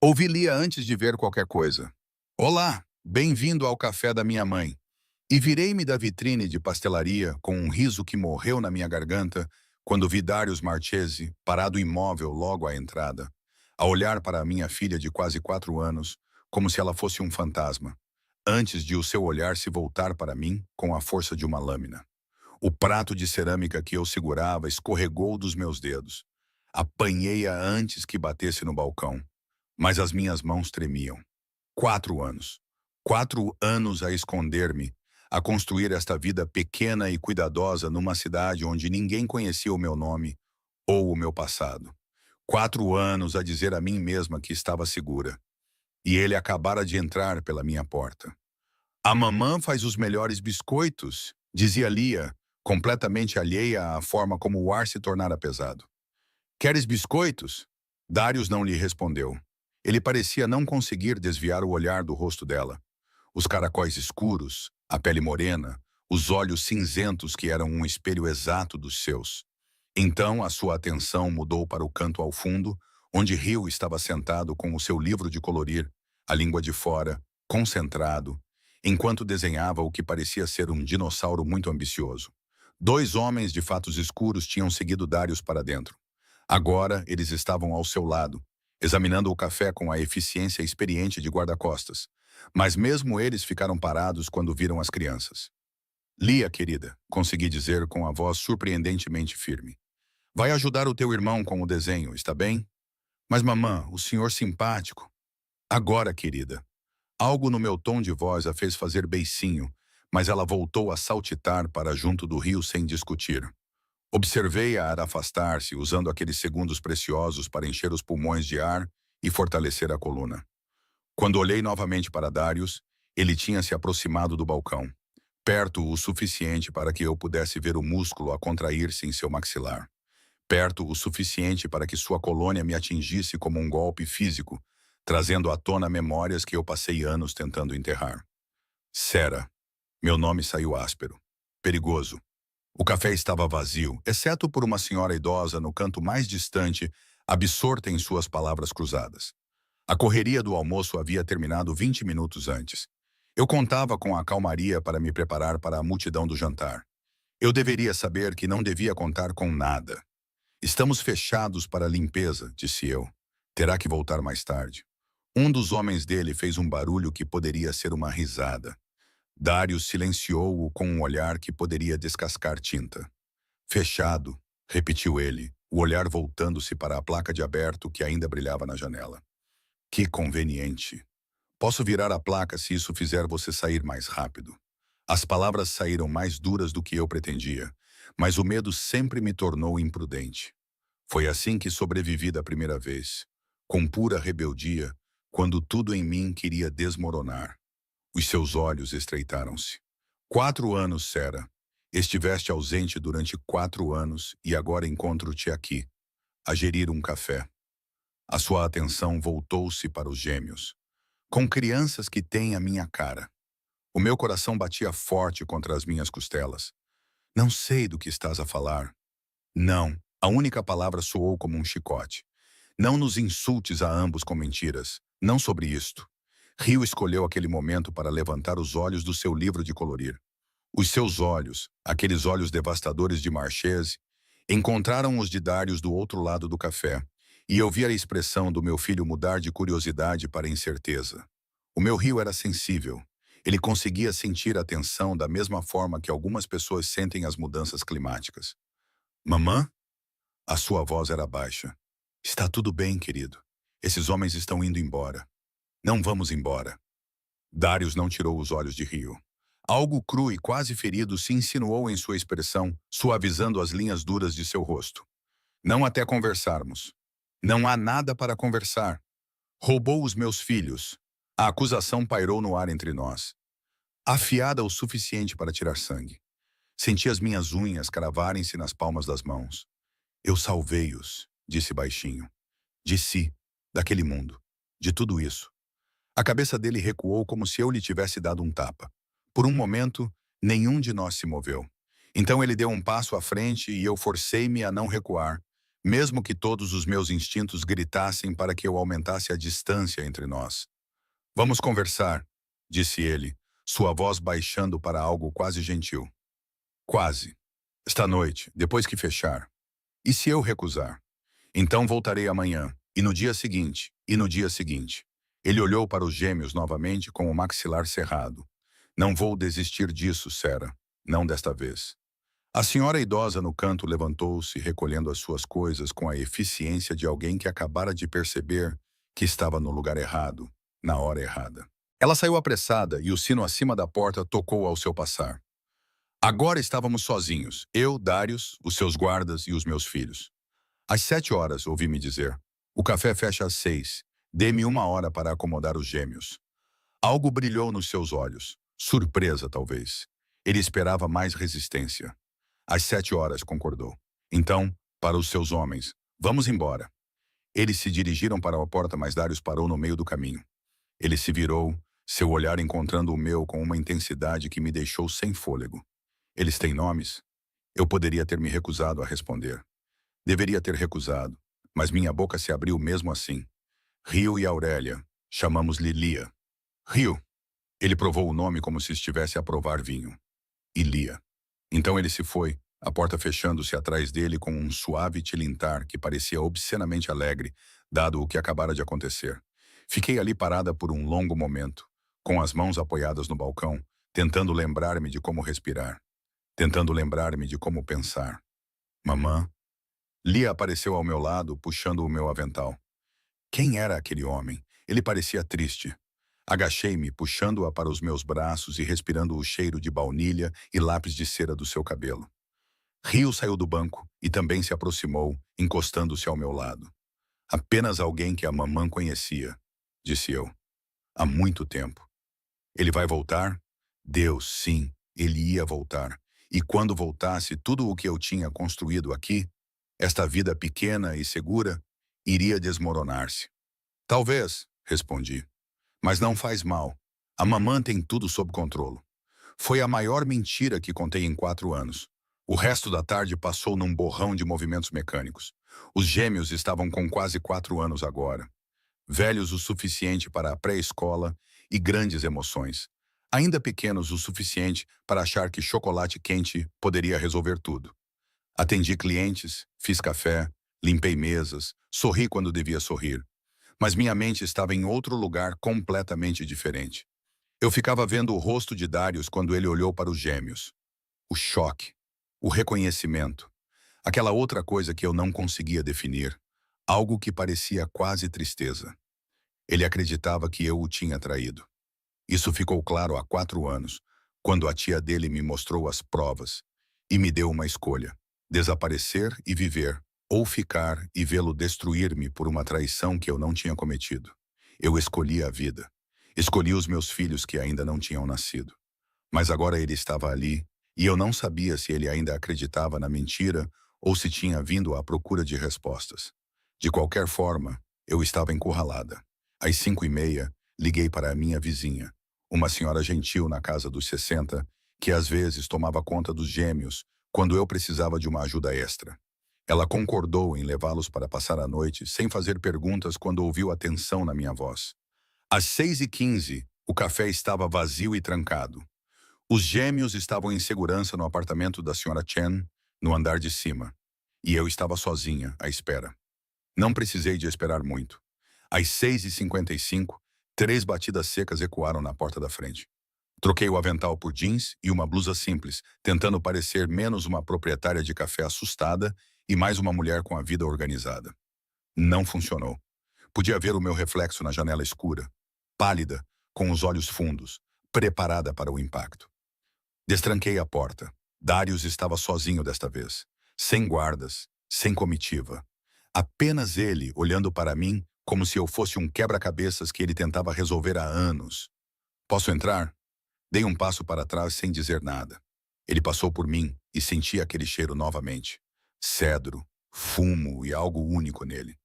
Ouvi Lia antes de ver qualquer coisa. Olá, bem-vindo ao café da minha mãe. E virei-me da vitrine de pastelaria com um riso que morreu na minha garganta quando vi Darius Marchese parado imóvel logo à entrada, a olhar para a minha filha de quase 4 anos, como se ela fosse um fantasma, antes de o seu olhar se voltar para mim com a força de uma lâmina. O prato de cerâmica que eu segurava escorregou dos meus dedos. Apanhei-a antes que batesse no balcão, mas as minhas mãos tremiam. 4 anos. 4 anos a esconder-me, a construir esta vida pequena e cuidadosa numa cidade onde ninguém conhecia o meu nome ou o meu passado. 4 anos a dizer a mim mesma que estava segura. E ele acabara de entrar pela minha porta. A mamã faz os melhores biscoitos, dizia Lia, completamente alheia à forma como o ar se tornara pesado. Queres biscoitos? Darius não lhe respondeu. Ele parecia não conseguir desviar o olhar do rosto dela. Os caracóis escuros, a pele morena, os olhos cinzentos que eram um espelho exato dos seus. Então a sua atenção mudou para o canto ao fundo, onde Rio estava sentado com o seu livro de colorir, a língua de fora, concentrado, enquanto desenhava o que parecia ser um dinossauro muito ambicioso. Dois homens de fatos escuros tinham seguido Darius para dentro. Agora eles estavam ao seu lado, examinando o café com a eficiência experiente de guarda-costas. Mas mesmo eles ficaram parados quando viram as crianças. Lia, querida, consegui dizer com a voz surpreendentemente firme. Vai ajudar o teu irmão com o desenho, está bem? Mas mamã, o senhor simpático. Agora, querida. Algo no meu tom de voz a fez fazer beicinho, mas ela voltou a saltitar para junto do rio sem discutir. Observei-a afastar-se, usando aqueles segundos preciosos para encher os pulmões de ar e fortalecer a coluna. Quando olhei novamente para Darius, ele tinha se aproximado do balcão, perto o suficiente para que eu pudesse ver o músculo a contrair-se em seu maxilar, perto o suficiente para que sua colônia me atingisse como um golpe físico, trazendo à tona memórias que eu passei anos tentando enterrar. Sera. Meu nome saiu áspero. Perigoso. O café estava vazio, exceto por uma senhora idosa no canto mais distante, absorta em suas palavras cruzadas. A correria do almoço havia terminado 20 minutos antes. Eu contava com a calmaria para me preparar para a multidão do jantar. Eu deveria saber que não devia contar com nada. Estamos fechados para a limpeza, disse eu. Terá que voltar mais tarde. Um dos homens dele fez um barulho que poderia ser uma risada. Darius silenciou-o com um olhar que poderia descascar tinta. Fechado, repetiu ele, o olhar voltando-se para a placa de aberto que ainda brilhava na janela. Que conveniente. Posso virar a placa se isso fizer você sair mais rápido. As palavras saíram mais duras do que eu pretendia, mas o medo sempre me tornou imprudente. Foi assim que sobrevivi da primeira vez, com pura rebeldia, quando tudo em mim queria desmoronar. Os seus olhos estreitaram-se. 4 anos, Sera. Estiveste ausente durante 4 anos e agora encontro-te aqui, a gerir um café. A sua atenção voltou-se para os gêmeos. Com crianças que têm a minha cara. O meu coração batia forte contra as minhas costelas. Não sei do que estás a falar. Não, a única palavra soou como um chicote. Não nos insultes a ambos com mentiras. Não sobre isto. Rio escolheu aquele momento para levantar os olhos do seu livro de colorir. Os seus olhos, aqueles olhos devastadores de Marchese, encontraram os de Darius do outro lado do café, e eu vi a expressão do meu filho mudar de curiosidade para incerteza. O meu Rio era sensível. Ele conseguia sentir a tensão da mesma forma que algumas pessoas sentem as mudanças climáticas. Mamã? A sua voz era baixa. Está tudo bem, querido. Esses homens estão indo embora. Não vamos embora. Darius não tirou os olhos de Rio. Algo cru e quase ferido se insinuou em sua expressão, suavizando as linhas duras de seu rosto. Não até conversarmos. Não há nada para conversar. Roubou os meus filhos. A acusação pairou no ar entre nós. Afiada o suficiente para tirar sangue. Senti as minhas unhas cravarem-se nas palmas das mãos. Eu salvei-os, disse baixinho. De si, daquele mundo, de tudo isso. A cabeça dele recuou como se eu lhe tivesse dado um tapa. Por um momento, nenhum de nós se moveu. Então ele deu um passo à frente e eu forcei-me a não recuar, mesmo que todos os meus instintos gritassem para que eu aumentasse a distância entre nós. Vamos conversar, disse ele, sua voz baixando para algo quase gentil. Quase. Esta noite, depois que fechar. E se eu recusar? Então voltarei amanhã, e no dia seguinte, e no dia seguinte. Ele olhou para os gêmeos novamente com o maxilar cerrado. Não vou desistir disso, Sarah. Não desta vez. A senhora idosa no canto levantou-se, recolhendo as suas coisas com a eficiência de alguém que acabara de perceber que estava no lugar errado, na hora errada. Ela saiu apressada e o sino acima da porta tocou ao seu passar. Agora estávamos sozinhos, eu, Darius, os seus guardas e os meus filhos. Às 7 horas, ouvi-me dizer. O café fecha às 6. Dê-me 1 hora para acomodar os gêmeos. Algo brilhou nos seus olhos. Surpresa, talvez. Ele esperava mais resistência. Às 7 horas, concordou. Então, para os seus homens, vamos embora. Eles se dirigiram para a porta, mas Darius parou no meio do caminho. Ele se virou, seu olhar encontrando o meu com uma intensidade que me deixou sem fôlego. Eles têm nomes? Eu poderia ter me recusado a responder. Deveria ter recusado, mas minha boca se abriu mesmo assim. Rio e Aurélia. Chamamos-lhe Lia. Rio. Ele provou o nome como se estivesse a provar vinho. E Lia. Então ele se foi, a porta fechando-se atrás dele com um suave tilintar que parecia obscenamente alegre, dado o que acabara de acontecer. Fiquei ali parada por um longo momento, com as mãos apoiadas no balcão, tentando lembrar-me de como respirar, tentando lembrar-me de como pensar. Mamã. Lia apareceu ao meu lado, puxando o meu avental. Quem era aquele homem? Ele parecia triste. Agachei-me, puxando-a para os meus braços e respirando o cheiro de baunilha e lápis de cera do seu cabelo. Rio saiu do banco e também se aproximou, encostando-se ao meu lado. Apenas alguém que a mamã conhecia, disse eu. Há muito tempo. Ele vai voltar? Deus, sim, ele ia voltar. E quando voltasse, tudo o que eu tinha construído aqui, esta vida pequena e segura, iria desmoronar-se. Talvez, respondi. Mas não faz mal. A mamã tem tudo sob controle. Foi a maior mentira que contei em 4 anos. O resto da tarde passou num borrão de movimentos mecânicos. Os gêmeos estavam com quase 4 anos agora. Velhos o suficiente para a pré-escola e grandes emoções. Ainda pequenos o suficiente para achar que chocolate quente poderia resolver tudo. Atendi clientes, fiz café, limpei mesas, sorri quando devia sorrir. Mas minha mente estava em outro lugar completamente diferente. Eu ficava vendo o rosto de Darius quando ele olhou para os gêmeos. O choque, o reconhecimento, aquela outra coisa que eu não conseguia definir, algo que parecia quase tristeza. Ele acreditava que eu o tinha traído. Isso ficou claro há 4 anos, quando a tia dele me mostrou as provas e me deu uma escolha: desaparecer e viver, ou ficar e vê-lo destruir-me por uma traição que eu não tinha cometido. Eu escolhi a vida. Escolhi os meus filhos que ainda não tinham nascido. Mas agora ele estava ali, e eu não sabia se ele ainda acreditava na mentira ou se tinha vindo à procura de respostas. De qualquer forma, eu estava encurralada. Às 5h30, liguei para a minha vizinha, uma senhora gentil na casa dos 60, que às vezes tomava conta dos gêmeos quando eu precisava de uma ajuda extra. Ela concordou em levá-los para passar a noite sem fazer perguntas quando ouviu a tensão na minha voz. Às 6h15, o café estava vazio e trancado. Os gêmeos estavam em segurança no apartamento da senhora Chen, no andar de cima. E eu estava sozinha, à espera. Não precisei de esperar muito. Às 6h55, 3 batidas secas ecoaram na porta da frente. Troquei o avental por jeans e uma blusa simples, tentando parecer menos uma proprietária de café assustada e mais uma mulher com a vida organizada. Não funcionou. Podia ver o meu reflexo na janela escura, pálida, com os olhos fundos, preparada para o impacto. Destranquei a porta. Darius estava sozinho desta vez, sem guardas, sem comitiva. Apenas ele olhando para mim como se eu fosse um quebra-cabeças que ele tentava resolver há anos. Posso entrar? Dei um passo para trás sem dizer nada. Ele passou por mim e senti aquele cheiro novamente. Cedro, fumo e algo único nele.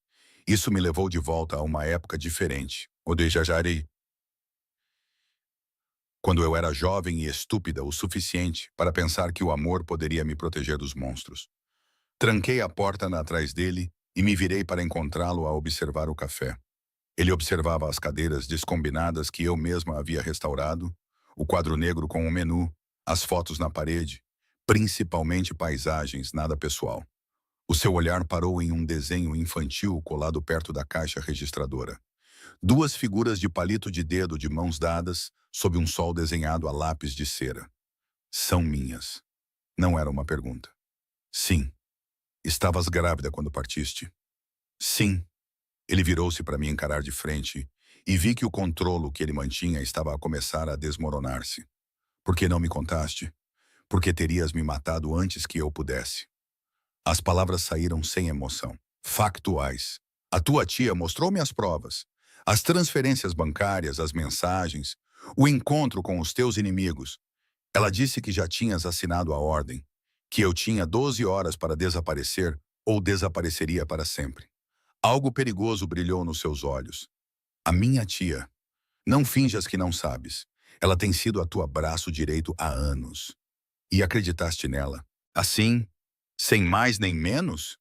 Isso me levou de volta a uma época diferente, onde eu jajarei. Quando eu era jovem e estúpida o suficiente para pensar que o amor poderia me proteger dos monstros. Tranquei a porta atrás dele e me virei para encontrá-lo a observar o café. Ele observava as cadeiras descombinadas que eu mesma havia restaurado, o quadro negro com o menu, as fotos na parede, principalmente paisagens, nada pessoal. O seu olhar parou em um desenho infantil colado perto da caixa registradora. Duas figuras de palito de dedo de mãos dadas, sob um sol desenhado a lápis de cera. São minhas. Não era uma pergunta. Sim. Estavas grávida quando partiste. Sim. Ele virou-se para me encarar de frente e vi que o controlo que ele mantinha estava a começar a desmoronar-se. Por que não me contaste? Porque terias me matado antes que eu pudesse. As palavras saíram sem emoção. Factuais. A tua tia mostrou-me as provas. As transferências bancárias, as mensagens, o encontro com os teus inimigos. Ela disse que já tinhas assinado a ordem, que eu tinha 12 horas para desaparecer ou desapareceria para sempre. Algo perigoso brilhou nos seus olhos. A minha tia. Não finjas que não sabes. Ela tem sido a tua braço direito há anos. E acreditaste nela. Assim, sem mais nem menos?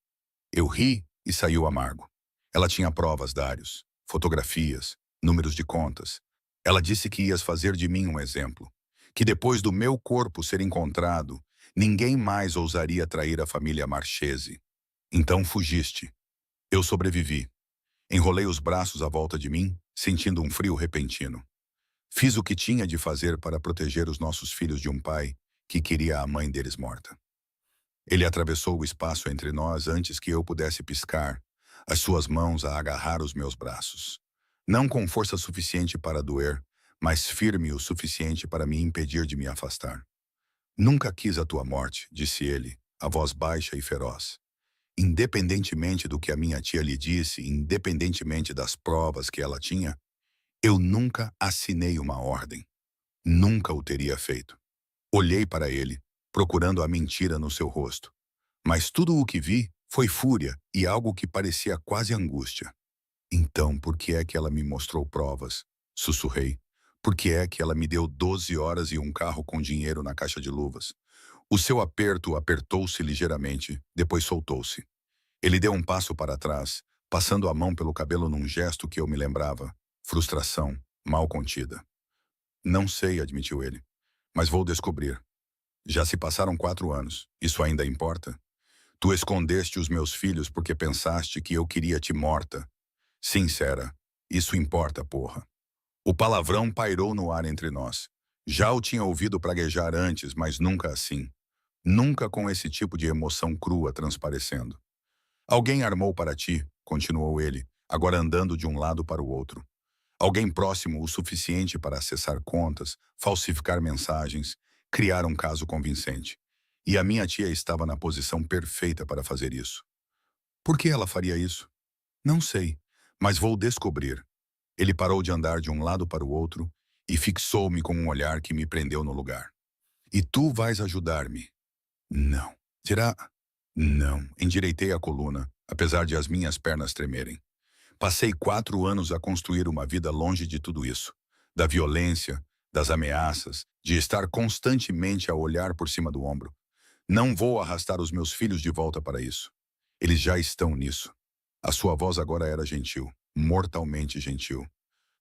Eu ri e saiu amargo. Ela tinha provas, Darius, fotografias, números de contas. Ela disse que ias fazer de mim um exemplo. Que depois do meu corpo ser encontrado, ninguém mais ousaria trair a família Marchese. Então fugiste. Eu sobrevivi. Enrolei os braços à volta de mim, sentindo um frio repentino. Fiz o que tinha de fazer para proteger os nossos filhos de um pai que queria a mãe deles morta. Ele atravessou o espaço entre nós antes que eu pudesse piscar, as suas mãos a agarrar os meus braços. Não com força suficiente para doer, mas firme o suficiente para me impedir de me afastar. Nunca quis a tua morte, disse ele, a voz baixa e feroz. Independentemente do que a minha tia lhe disse, independentemente das provas que ela tinha, eu nunca assinei uma ordem. Nunca o teria feito. Olhei para ele, procurando a mentira no seu rosto. Mas tudo o que vi foi fúria e algo que parecia quase angústia. Então, por que é que ela me mostrou provas? Sussurrei. Por que é que ela me deu 12 horas e um carro com dinheiro na caixa de luvas? O seu aperto apertou-se ligeiramente, depois soltou-se. Ele deu um passo para trás, passando a mão pelo cabelo num gesto que eu me lembrava. Frustração, mal contida. Não sei, admitiu ele. Mas vou descobrir. Já se passaram 4 anos. Isso ainda importa? Tu escondeste os meus filhos porque pensaste que eu queria te morta. Sincera, isso importa, porra. O palavrão pairou no ar entre nós. Já o tinha ouvido praguejar antes, mas nunca assim. Nunca com esse tipo de emoção crua transparecendo. Alguém armou para ti, continuou ele, agora andando de um lado para o outro. Alguém próximo o suficiente para acessar contas, falsificar mensagens, criar um caso convincente. E a minha tia estava na posição perfeita para fazer isso. Por que ela faria isso? Não sei, mas vou descobrir. Ele parou de andar de um lado para o outro e fixou-me com um olhar que me prendeu no lugar. E tu vais ajudar-me? Não. Será? Não. Endireitei a coluna, apesar de as minhas pernas tremerem. Passei 4 anos a construir uma vida longe de tudo isso. Da violência, das ameaças, de estar constantemente a olhar por cima do ombro. Não vou arrastar os meus filhos de volta para isso. Eles já estão nisso. A sua voz agora era gentil, mortalmente gentil.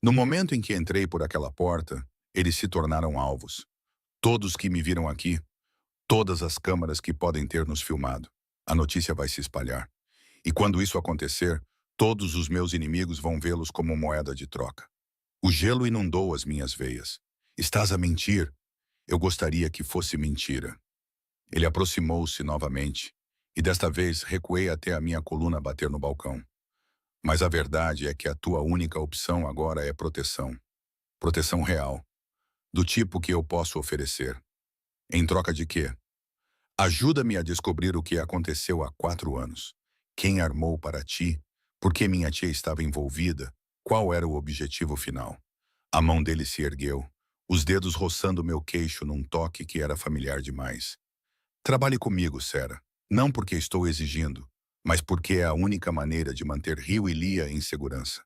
No momento em que entrei por aquela porta, eles se tornaram alvos. Todos que me viram aqui, todas as câmaras que podem ter nos filmado. A notícia vai se espalhar. E quando isso acontecer, todos os meus inimigos vão vê-los como moeda de troca. O gelo inundou as minhas veias. Estás a mentir? Eu gostaria que fosse mentira. Ele aproximou-se novamente, e desta vez recuei até a minha coluna bater no balcão. Mas a verdade é que a tua única opção agora é proteção. Proteção real. Do tipo que eu posso oferecer. Em troca de quê? Ajuda-me a descobrir o que aconteceu há 4 anos. Quem armou para ti? Por que minha tia estava envolvida? Qual era o objetivo final? A mão dele se ergueu, os dedos roçando meu queixo num toque que era familiar demais. Trabalhe comigo, Sarah. Não porque estou exigindo, mas porque é a única maneira de manter Rio e Lia em segurança.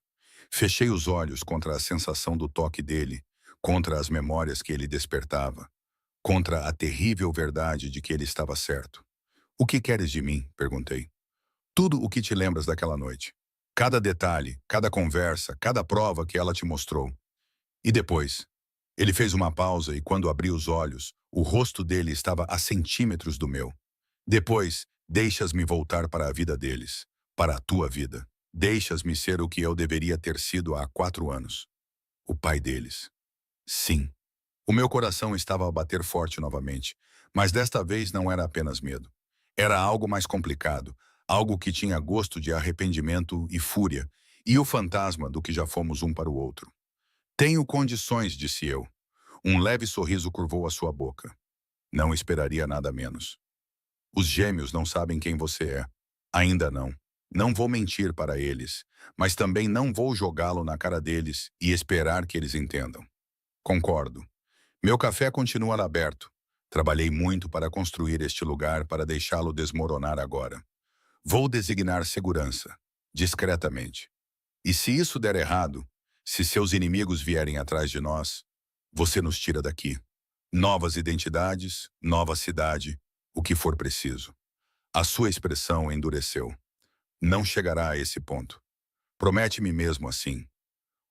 Fechei os olhos contra a sensação do toque dele, contra as memórias que ele despertava, contra a terrível verdade de que ele estava certo. O que queres de mim? Perguntei. Tudo o que te lembras daquela noite. Cada detalhe, cada conversa, cada prova que ela te mostrou. E depois? Ele fez uma pausa e, quando abri os olhos, o rosto dele estava a centímetros do meu. Depois, deixas-me voltar para a vida deles, para a tua vida. Deixas-me ser o que eu deveria ter sido há 4 anos. O pai deles. Sim. O meu coração estava a bater forte novamente, mas desta vez não era apenas medo. Era algo mais complicado, algo que tinha gosto de arrependimento e fúria, e o fantasma do que já fomos um para o outro. Tenho condições, disse eu. Um leve sorriso curvou a sua boca. Não esperaria nada menos. Os gêmeos não sabem quem você é. Ainda não. Não vou mentir para eles, mas também não vou jogá-lo na cara deles e esperar que eles entendam. Concordo. Meu café continua aberto. Trabalhei muito para construir este lugar para deixá-lo desmoronar agora. Vou designar segurança, discretamente. E se isso der errado, se seus inimigos vierem atrás de nós, você nos tira daqui. Novas identidades, nova cidade, o que for preciso. A sua expressão endureceu. Não chegará a esse ponto. Promete-me mesmo assim.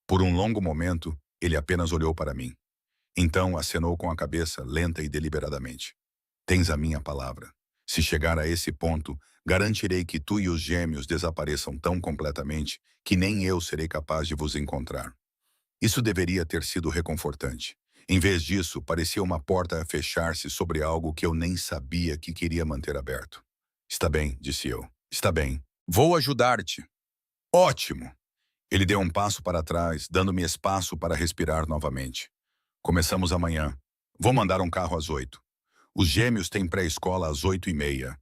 Por um longo momento, ele apenas olhou para mim. Então acenou com a cabeça lenta e deliberadamente. Tens a minha palavra. Se chegar a esse ponto, garantirei que tu e os gêmeos desapareçam tão completamente que nem eu serei capaz de vos encontrar. Isso deveria ter sido reconfortante. Em vez disso, parecia uma porta a fechar-se sobre algo que eu nem sabia que queria manter aberto. Está bem, disse eu. Está bem. Vou ajudar-te. Ótimo! Ele deu um passo para trás, dando-me espaço para respirar novamente. Começamos amanhã. Vou mandar um carro às 8. Os gêmeos têm pré-escola às 8h30.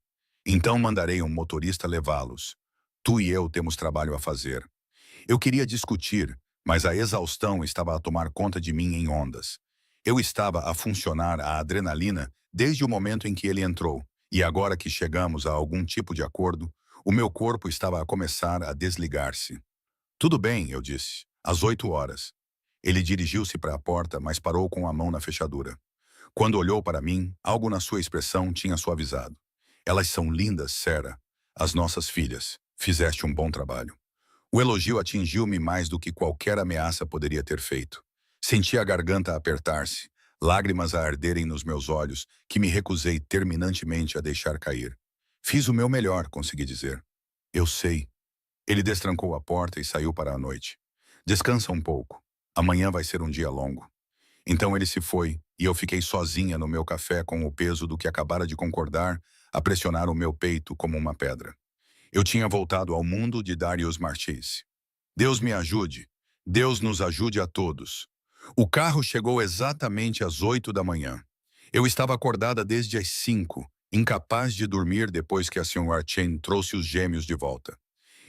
Então mandarei um motorista levá-los. Tu e eu temos trabalho a fazer. Eu queria discutir, mas a exaustão estava a tomar conta de mim em ondas. Eu estava a funcionar a adrenalina desde o momento em que ele entrou, e agora que chegamos a algum tipo de acordo, o meu corpo estava a começar a desligar-se. Tudo bem, eu disse. Às 8 horas. Ele dirigiu-se para a porta, mas parou com a mão na fechadura. Quando olhou para mim, algo na sua expressão tinha suavizado. Elas são lindas, Sarah. As nossas filhas. Fizeste um bom trabalho. O elogio atingiu-me mais do que qualquer ameaça poderia ter feito. Senti a garganta apertar-se, lágrimas a arderem nos meus olhos, que me recusei terminantemente a deixar cair. Fiz o meu melhor, consegui dizer. Eu sei. Ele destrancou a porta e saiu para a noite. Descansa um pouco. Amanhã vai ser um dia longo. Então ele se foi, e eu fiquei sozinha no meu café com o peso do que acabara de concordar a pressionar o meu peito como uma pedra. Eu tinha voltado ao mundo de Darius Marchese. Deus me ajude. Deus nos ajude a todos. O carro chegou exatamente às 8 da manhã. Eu estava acordada desde as 5, incapaz de dormir depois que a Sra. Chen trouxe os gêmeos de volta.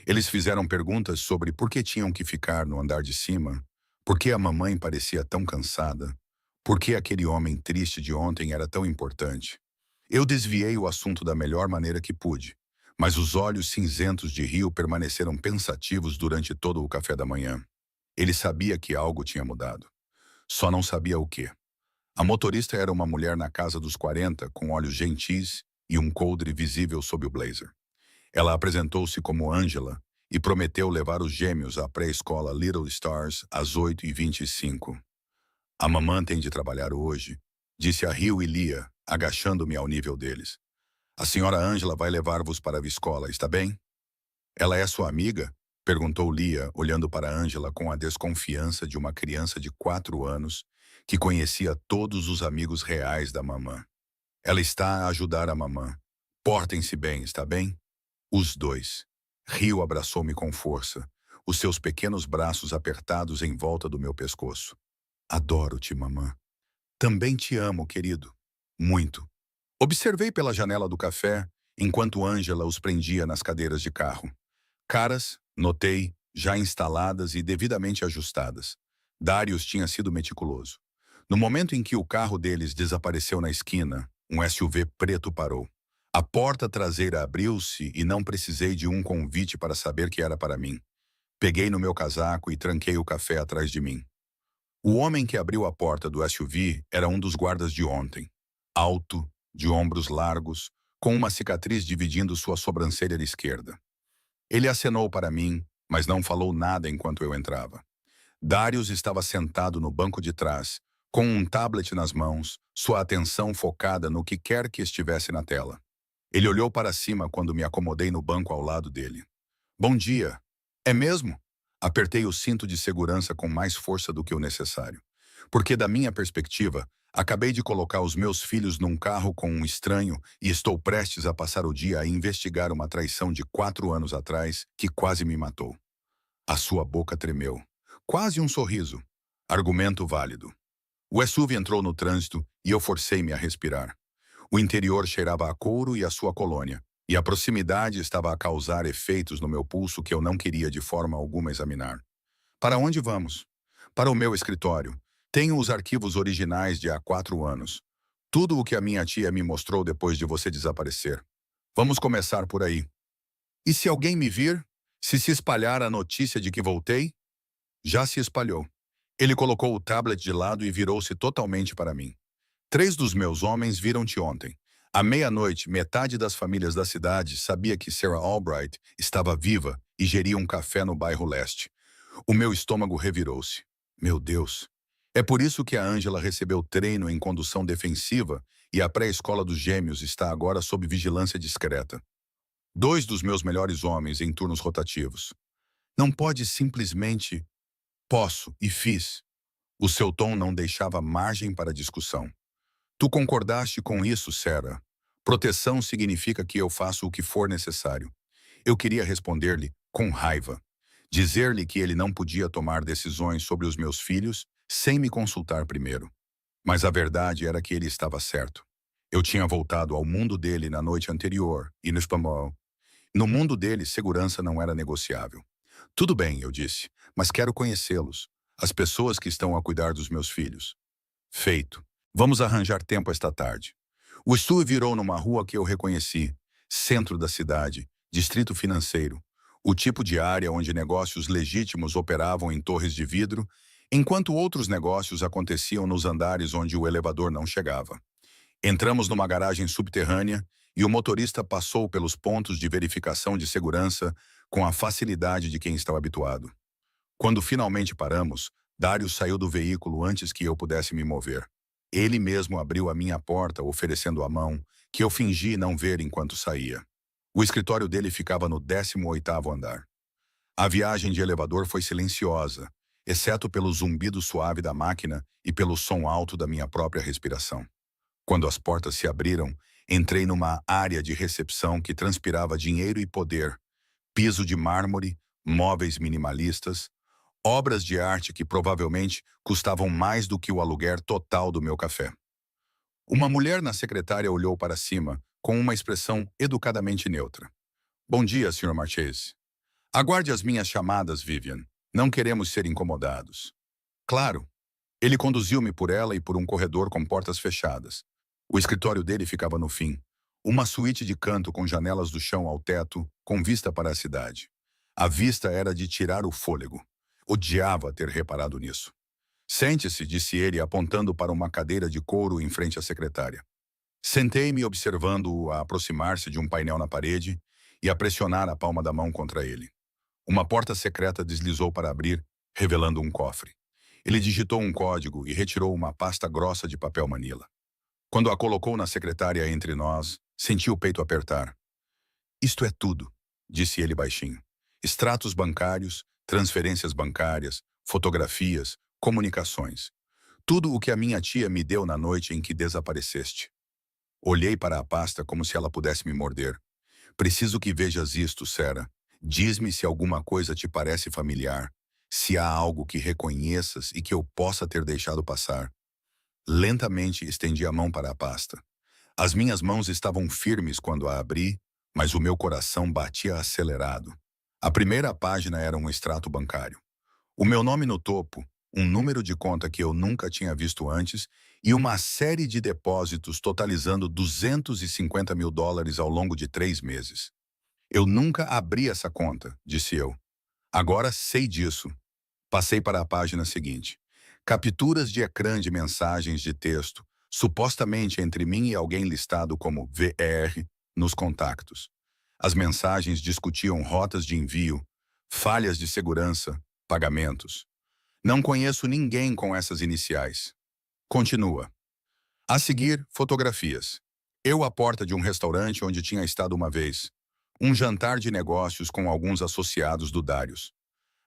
Eles fizeram perguntas sobre por que tinham que ficar no andar de cima, por que a mamãe parecia tão cansada, por que aquele homem triste de ontem era tão importante. Eu desviei o assunto da melhor maneira que pude, mas os olhos cinzentos de Rio permaneceram pensativos durante todo o café da manhã. Ele sabia que algo tinha mudado. Só não sabia o quê. A motorista era uma mulher na casa dos 40, com olhos gentis e um coldre visível sob o blazer. Ela apresentou-se como Angela e prometeu levar os gêmeos à pré-escola Little Stars às 8h25. A mamã tem de trabalhar hoje, disse a Rio e Lia, agachando-me ao nível deles. A senhora Angela vai levar-vos para a escola, está bem? Ela é sua amiga? Perguntou Lia, olhando para Angela com a desconfiança de uma criança de 4 anos que conhecia todos os amigos reais da mamã. Ela está a ajudar a mamã. Portem-se bem, está bem? Os dois. Rio abraçou-me com força, os seus pequenos braços apertados em volta do meu pescoço. Adoro-te, mamã. Também te amo, querido. Muito. Observei pela janela do café, enquanto Angela os prendia nas cadeiras de carro. Caras, notei, já instaladas e devidamente ajustadas. Darius tinha sido meticuloso. No momento em que o carro deles desapareceu na esquina, um SUV preto parou. A porta traseira abriu-se e não precisei de um convite para saber que era para mim. Peguei no meu casaco e tranquei o café atrás de mim. O homem que abriu a porta do SUV era um dos guardas de ontem. Alto, de ombros largos, com uma cicatriz dividindo sua sobrancelha esquerda. Ele acenou para mim, mas não falou nada enquanto eu entrava. Darius estava sentado no banco de trás, com um tablet nas mãos, sua atenção focada no que quer que estivesse na tela. Ele olhou para cima quando me acomodei no banco ao lado dele. Bom dia. É mesmo? Apertei o cinto de segurança com mais força do que o necessário. Porque, da minha perspectiva, acabei de colocar os meus filhos num carro com um estranho e estou prestes a passar o dia a investigar uma traição de 4 anos atrás que quase me matou. A sua boca tremeu. Quase um sorriso. Argumento válido. O SUV entrou no trânsito e eu forcei-me a respirar. O interior cheirava a couro e a sua colônia, e a proximidade estava a causar efeitos no meu pulso que eu não queria de forma alguma examinar. Para onde vamos? Para o meu escritório. Tenho os arquivos originais de há 4 anos. Tudo o que a minha tia me mostrou depois de você desaparecer. Vamos começar por aí. E se alguém me vir? Se espalhar a notícia de que voltei? Já se espalhou. Ele colocou o tablet de lado e virou-se totalmente para mim. 3 dos meus homens viram-te ontem. À meia-noite, metade das famílias da cidade sabia que Sarah Albright estava viva e geria um café no bairro leste. O meu estômago revirou-se. Meu Deus. É por isso que a Angela recebeu treino em condução defensiva e a pré-escola dos gêmeos está agora sob vigilância discreta. 2 dos meus melhores homens em turnos rotativos. Não pode simplesmente... Posso e fiz. O seu tom não deixava margem para discussão. Tu concordaste com isso, Sarah. Proteção significa que eu faço o que for necessário. Eu queria responder-lhe com raiva. Dizer-lhe que ele não podia tomar decisões sobre os meus filhos sem me consultar primeiro. Mas a verdade era que ele estava certo. Eu tinha voltado ao mundo dele na noite anterior e no Spamol. No mundo dele, segurança não era negociável. Tudo bem, eu disse, mas quero conhecê-los. As pessoas que estão a cuidar dos meus filhos. Feito. Vamos arranjar tempo esta tarde. O Stu virou numa rua que eu reconheci. Centro da cidade, distrito financeiro. O tipo de área onde negócios legítimos operavam em torres de vidro, enquanto outros negócios aconteciam nos andares onde o elevador não chegava. Entramos numa garagem subterrânea e o motorista passou pelos pontos de verificação de segurança com a facilidade de quem estava habituado. Quando finalmente paramos, Darius saiu do veículo antes que eu pudesse me mover. Ele mesmo abriu a minha porta, oferecendo a mão, que eu fingi não ver enquanto saía. O escritório dele ficava no 18º andar. A viagem de elevador foi silenciosa, exceto pelo zumbido suave da máquina e pelo som alto da minha própria respiração. Quando as portas se abriram, entrei numa área de recepção que transpirava dinheiro e poder, piso de mármore, móveis minimalistas, obras de arte que provavelmente custavam mais do que o aluguer total do meu café. Uma mulher na secretária olhou para cima, com uma expressão educadamente neutra. Bom dia, Sr. Marchese. Aguarde as minhas chamadas, Vivian. Não queremos ser incomodados. Claro. Ele conduziu-me por ela e por um corredor com portas fechadas. O escritório dele ficava no fim. Uma suíte de canto com janelas do chão ao teto, com vista para a cidade. A vista era de tirar o fôlego. Odiava ter reparado nisso. Sente-se, disse ele, apontando para uma cadeira de couro em frente à secretária. Sentei-me observando-o a aproximar-se de um painel na parede e a pressionar a palma da mão contra ele. Uma porta secreta deslizou para abrir, revelando um cofre. Ele digitou um código e retirou uma pasta grossa de papel manila. Quando a colocou na secretária entre nós, senti o peito apertar. Isto é tudo, disse ele baixinho. Extratos bancários, transferências bancárias, fotografias, comunicações. Tudo o que a minha tia me deu na noite em que desapareceste. Olhei para a pasta como se ela pudesse me morder. Preciso que vejas isto, Sarah. Diz-me se alguma coisa te parece familiar, se há algo que reconheças e que eu possa ter deixado passar. Lentamente estendi a mão para a pasta. As minhas mãos estavam firmes quando a abri, mas o meu coração batia acelerado. A primeira página era um extrato bancário. O meu nome no topo, um número de conta que eu nunca tinha visto antes e uma série de depósitos totalizando $250 mil ao longo de 3 meses. Eu nunca abri essa conta, disse eu. Agora sei disso. Passei para a página seguinte. Capturas de ecrã de mensagens de texto, supostamente entre mim e alguém listado como VR, nos contactos. As mensagens discutiam rotas de envio, falhas de segurança, pagamentos. Não conheço ninguém com essas iniciais. Continua. A seguir, fotografias. Eu à porta de um restaurante onde tinha estado uma vez. Um jantar de negócios com alguns associados do Darius.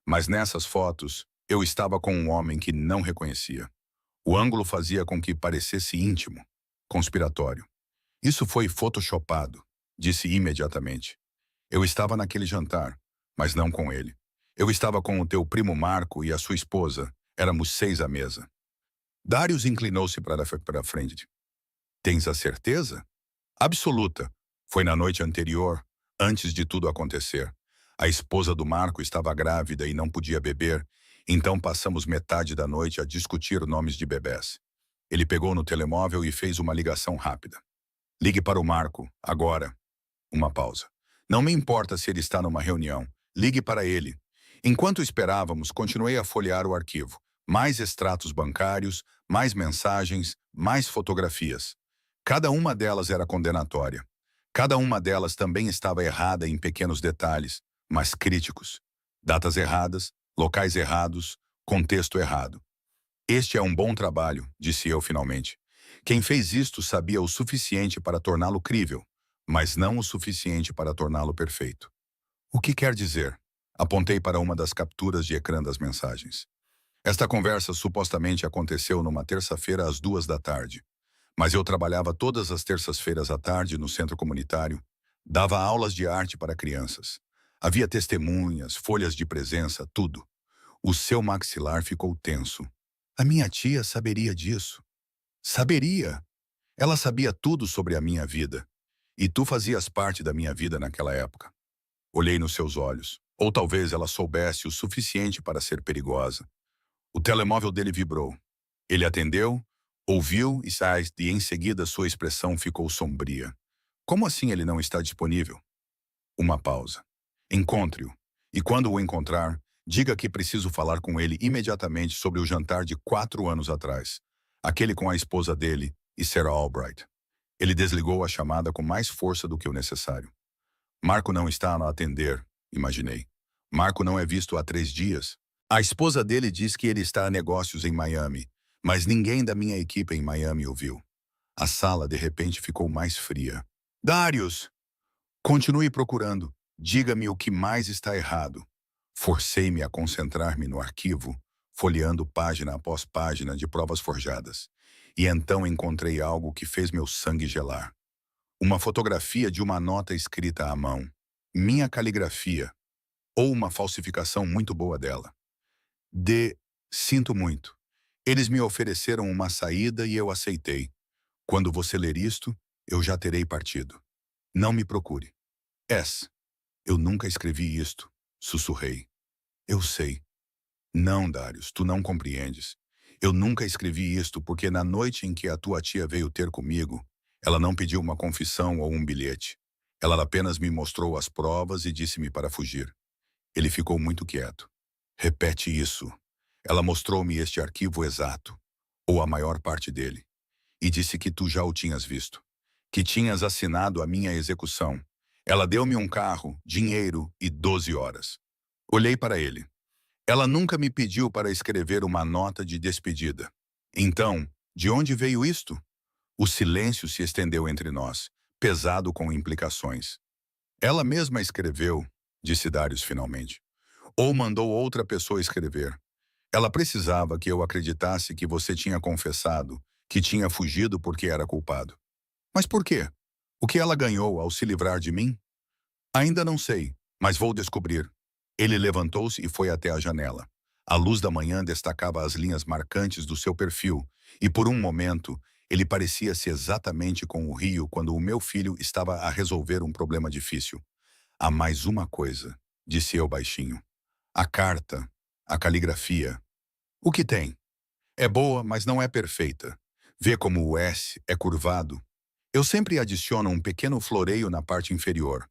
Mas nessas fotos, eu estava com um homem que não reconhecia. O ângulo fazia com que parecesse íntimo, conspiratório. Isso foi photoshopado, disse imediatamente. Eu estava naquele jantar, mas não com ele. Eu estava com o teu primo Marco e a sua esposa. Éramos 6 à mesa. Darius inclinou-se para a frente. Tens a certeza? Absoluta. Foi na noite anterior, antes de tudo acontecer. A esposa do Marco estava grávida e não podia beber, então passamos metade da noite a discutir nomes de bebés. Ele pegou no telemóvel e fez uma ligação rápida. Ligue para o Marco, agora. Uma pausa. Não me importa se ele está numa reunião. Ligue para ele. Enquanto esperávamos, continuei a folhear o arquivo. Mais extratos bancários, mais mensagens, mais fotografias. Cada uma delas era condenatória. Cada uma delas também estava errada em pequenos detalhes, mas críticos. Datas erradas, locais errados, contexto errado. Este é um bom trabalho, disse eu finalmente. Quem fez isto sabia o suficiente para torná-lo crível, mas não o suficiente para torná-lo perfeito. O que quer dizer? Apontei para uma das capturas de ecrã das mensagens. Esta conversa supostamente aconteceu numa terça-feira às 2 da tarde. Mas eu trabalhava todas as terças-feiras à tarde no centro comunitário, dava aulas de arte para crianças. Havia testemunhas, folhas de presença, tudo. O seu maxilar ficou tenso. A minha tia saberia disso. Saberia! Ela sabia tudo sobre a minha vida. E tu fazias parte da minha vida naquela época. Olhei nos seus olhos. Ou talvez ela soubesse o suficiente para ser perigosa. O telemóvel dele vibrou. Ele atendeu, ouviu e em seguida sua expressão ficou sombria. Como assim ele não está disponível? Uma pausa. Encontre-o. E quando o encontrar, diga que preciso falar com ele imediatamente sobre o jantar de 4 anos atrás. Aquele com a esposa dele e Sarah Albright. Ele desligou a chamada com mais força do que o necessário. Marco não está a atender, imaginei. Marco não é visto há 3 dias. A esposa dele diz que ele está a negócios em Miami, mas ninguém da minha equipe em Miami o viu. A sala, de repente, ficou mais fria. Darius! Continue procurando. Diga-me o que mais está errado. Forcei-me a concentrar-me no arquivo, folheando página após página de provas forjadas. E então encontrei algo que fez meu sangue gelar. Uma fotografia de uma nota escrita à mão. Minha caligrafia. Ou uma falsificação muito boa dela. Sinto muito. Eles me ofereceram uma saída e eu aceitei. Quando você ler isto, eu já terei partido. Não me procure. Eu nunca escrevi isto, sussurrei. Eu sei. Não, Darius, tu não compreendes. Eu nunca escrevi isto porque na noite em que a tua tia veio ter comigo, ela não pediu uma confissão ou um bilhete. Ela apenas me mostrou as provas e disse-me para fugir. Ele ficou muito quieto. Repete isso. Ela mostrou-me este arquivo exato, ou a maior parte dele, e disse que tu já o tinhas visto, que tinhas assinado a minha execução. Ela deu-me um carro, dinheiro e 12 horas. Olhei para ele. Ela nunca me pediu para escrever uma nota de despedida. Então, de onde veio isto? O silêncio se estendeu entre nós, pesado com implicações. Ela mesma escreveu, disse Darius finalmente. Ou mandou outra pessoa escrever. Ela precisava que eu acreditasse que você tinha confessado, que tinha fugido porque era culpado. Mas por quê? O que ela ganhou ao se livrar de mim? Ainda não sei, mas vou descobrir. Ele levantou-se e foi até a janela. A luz da manhã destacava as linhas marcantes do seu perfil, e por um momento, ele parecia-se exatamente com o rio quando o meu filho estava a resolver um problema difícil. Há mais uma coisa, disse eu baixinho. A carta, a caligrafia. O que tem? É boa, mas não é perfeita. Vê como o S é curvado? Eu sempre adiciono um pequeno floreio na parte inferior.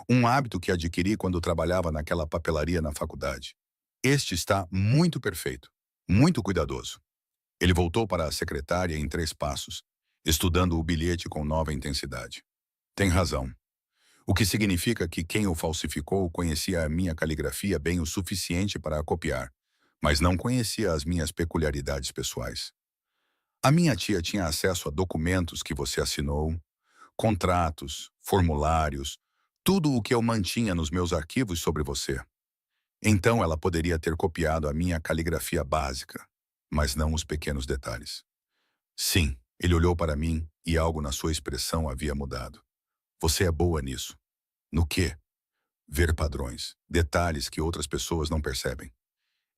Um hábito que adquiri quando trabalhava naquela papelaria na faculdade. Este está muito perfeito, muito cuidadoso. Ele voltou para a secretária em 3 passos, estudando o bilhete com nova intensidade. Tem razão. o que significa que quem o falsificou conhecia a minha caligrafia bem o suficiente para a copiar, mas não conhecia as minhas peculiaridades pessoais. A minha tia tinha acesso a documentos que você assinou, contratos, formulários, tudo o que eu mantinha nos meus arquivos sobre você. Então ela poderia ter copiado a minha caligrafia básica, mas não os pequenos detalhes. Sim, ele olhou para mim e algo na sua expressão havia mudado. Você é boa nisso. No quê? Ver padrões, detalhes que outras pessoas não percebem.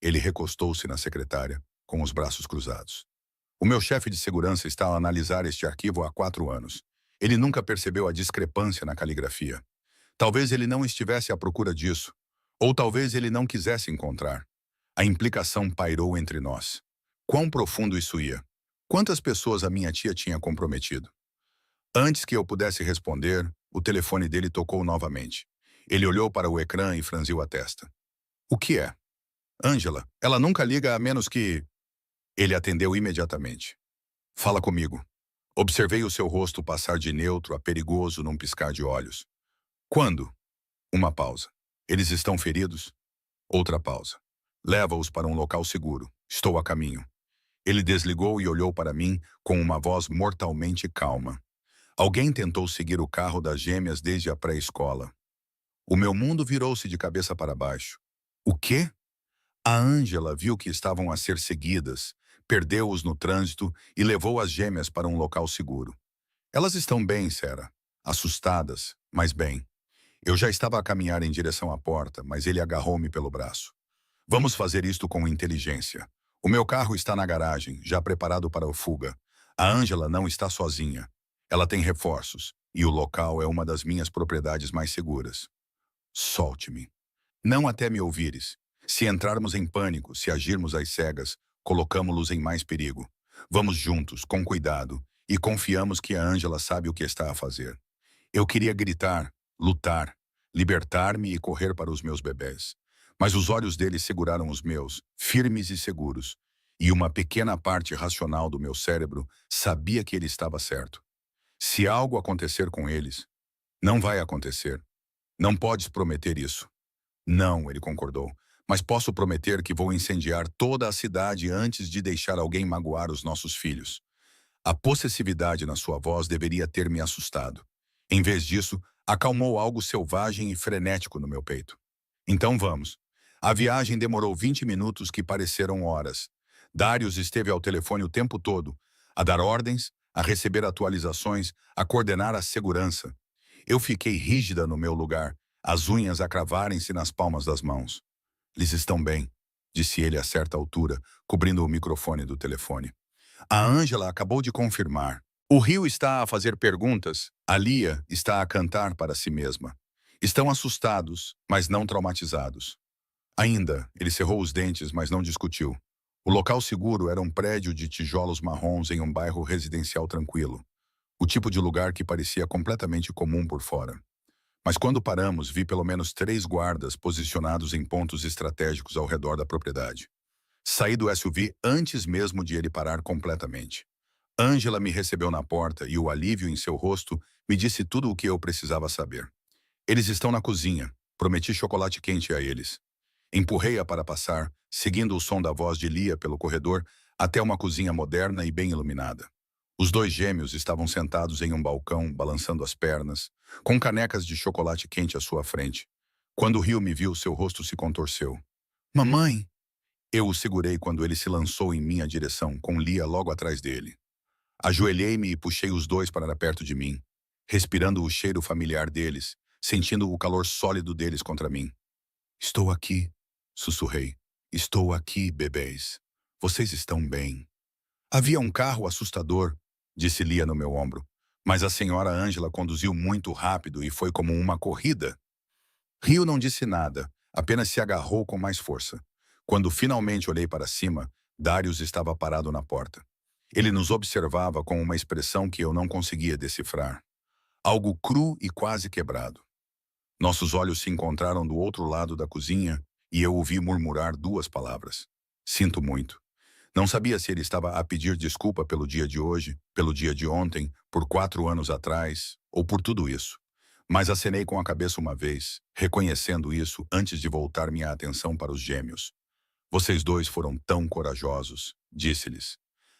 Ele recostou-se na secretária, com os braços cruzados. O meu chefe de segurança está a analisar este arquivo há 4 anos. Ele nunca percebeu a discrepância na caligrafia. Talvez ele não estivesse à procura disso, ou talvez ele não quisesse encontrar. A implicação pairou entre nós. Quão profundo isso ia? Quantas pessoas a minha tia tinha comprometido? Antes que eu pudesse responder, o telefone dele tocou novamente. Ele olhou para o ecrã e franziu a testa. O que é? Ângela, ela nunca liga a menos que... Ele atendeu imediatamente. Fala comigo. Observei o seu rosto passar de neutro a perigoso num piscar de olhos. Quando? Uma pausa. Eles estão feridos? Outra pausa. Leva-os para um local seguro. Estou a caminho. Ele desligou e olhou para mim com uma voz mortalmente calma. Alguém tentou seguir o carro das gêmeas desde a pré-escola. O meu mundo virou-se de cabeça para baixo. O quê? A Ângela viu que estavam a ser seguidas, perdeu-os no trânsito e levou as gêmeas para um local seguro. Elas estão bem, Sarah. Assustadas, mas bem. Eu já estava a caminhar em direção à porta, mas ele agarrou-me pelo braço. Vamos fazer isto com inteligência. O meu carro está na garagem, já preparado para a fuga. A Ângela não está sozinha. Ela tem reforços, e o local é uma das minhas propriedades mais seguras. Solte-me. Não até me ouvires. Se entrarmos em pânico, se agirmos às cegas, colocamo-los em mais perigo. Vamos juntos, com cuidado, e confiamos que a Ângela sabe o que está a fazer. Eu queria gritar, lutar, libertar-me e correr para os meus bebés. Mas os olhos dele seguraram os meus, firmes e seguros, e uma pequena parte racional do meu cérebro sabia que ele estava certo. Se algo acontecer com eles, não vai acontecer. Não podes prometer isso. Não, ele concordou, mas posso prometer que vou incendiar toda a cidade antes de deixar alguém magoar os nossos filhos. A possessividade na sua voz deveria ter me assustado. Em vez disso, acalmou algo selvagem e frenético no meu peito. Então vamos. A viagem demorou 20 minutos que pareceram horas. Darius esteve ao telefone o tempo todo, a dar ordens, a receber atualizações, a coordenar a segurança. Eu fiquei rígida no meu lugar, as unhas a cravarem-se nas palmas das mãos. Eles estão bem, disse ele a certa altura, cobrindo o microfone do telefone. A Ângela acabou de confirmar. O Rio está a fazer perguntas, a Lia está a cantar para si mesma. Estão assustados, mas não traumatizados. Ainda, ele cerrou os dentes, mas não discutiu. O local seguro era um prédio de tijolos marrons em um bairro residencial tranquilo. O tipo de lugar que parecia completamente comum por fora. Mas quando paramos, vi pelo menos 3 guardas posicionados em pontos estratégicos ao redor da propriedade. Saí do SUV antes mesmo de ele parar completamente. Ângela me recebeu na porta e o alívio em seu rosto me disse tudo o que eu precisava saber. Eles estão na cozinha. Prometi chocolate quente a eles. Empurrei-a para passar, seguindo o som da voz de Lia pelo corredor, até uma cozinha moderna e bem iluminada. Os 2 gêmeos estavam sentados em um balcão, balançando as pernas, com canecas de chocolate quente à sua frente. Quando Rio me viu, seu rosto se contorceu. Mamãe! Eu o segurei quando ele se lançou em minha direção, com Lia logo atrás dele. Ajoelhei-me e puxei os 2 para perto de mim, respirando o cheiro familiar deles, sentindo o calor sólido deles contra mim. Estou aqui, sussurrei. Estou aqui, bebês. Vocês estão bem. Havia um carro assustador, disse Lia no meu ombro, mas a senhora Ângela conduziu muito rápido e foi como uma corrida. Rio não disse nada, apenas se agarrou com mais força. Quando finalmente olhei para cima, Darius estava parado na porta. Ele nos observava com uma expressão que eu não conseguia decifrar. Algo cru e quase quebrado. Nossos olhos se encontraram do outro lado da cozinha e eu ouvi murmurar 2 palavras. Sinto muito. Não sabia se ele estava a pedir desculpa pelo dia de hoje, pelo dia de ontem, por 4 anos atrás, ou por tudo isso. Mas acenei com a cabeça uma vez, reconhecendo isso antes de voltar minha atenção para os gêmeos. Vocês dois foram tão corajosos, disse-lhes.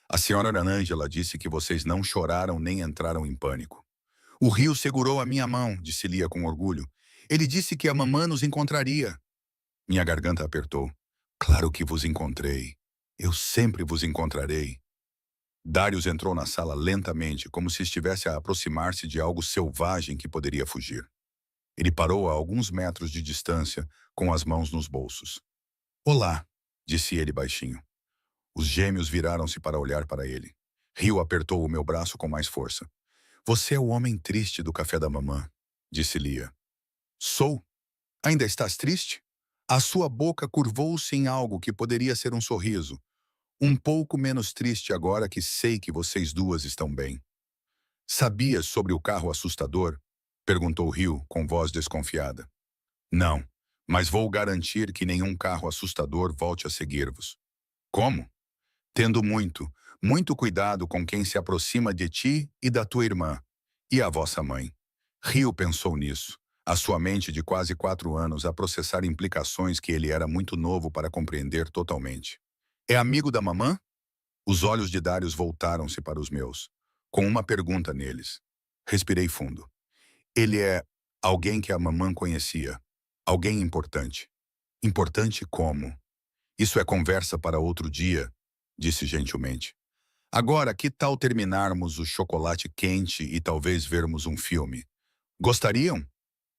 A senhora Ângela disse que vocês não choraram nem entraram em pânico. O rio segurou a minha mão, disse Lia com orgulho. Ele disse que a mamã nos encontraria. Minha garganta apertou. Claro que vos encontrei. Eu sempre vos encontrarei. Darius entrou na sala lentamente, como se estivesse a aproximar-se de algo selvagem que poderia fugir. Ele parou a alguns metros de distância, com as mãos nos bolsos. Olá, disse ele baixinho. Os gêmeos viraram-se para olhar para ele. Rio apertou o meu braço com mais força. Você é o homem triste do café da mamã, disse Lia. Sou. Ainda estás triste? A sua boca curvou-se em algo que poderia ser um sorriso. Um pouco menos triste agora que sei que vocês duas estão bem. Sabias sobre o carro assustador? Perguntou Rio, com voz desconfiada. Não, mas vou garantir que nenhum carro assustador volte a seguir-vos. Como? Tendo muito cuidado com quem se aproxima de ti e da tua irmã, e a vossa mãe. Rio pensou nisso, a sua mente de quase 4 anos a processar implicações que ele era muito novo para compreender totalmente. É amigo da mamã? Os olhos de Darius voltaram-se para os meus, com uma pergunta neles. Respirei fundo. Ele é alguém que a mamã conhecia. Alguém importante. Importante como? Isso é conversa para outro dia, disse gentilmente. Agora, que tal terminarmos o chocolate quente e talvez vermos um filme? Gostariam?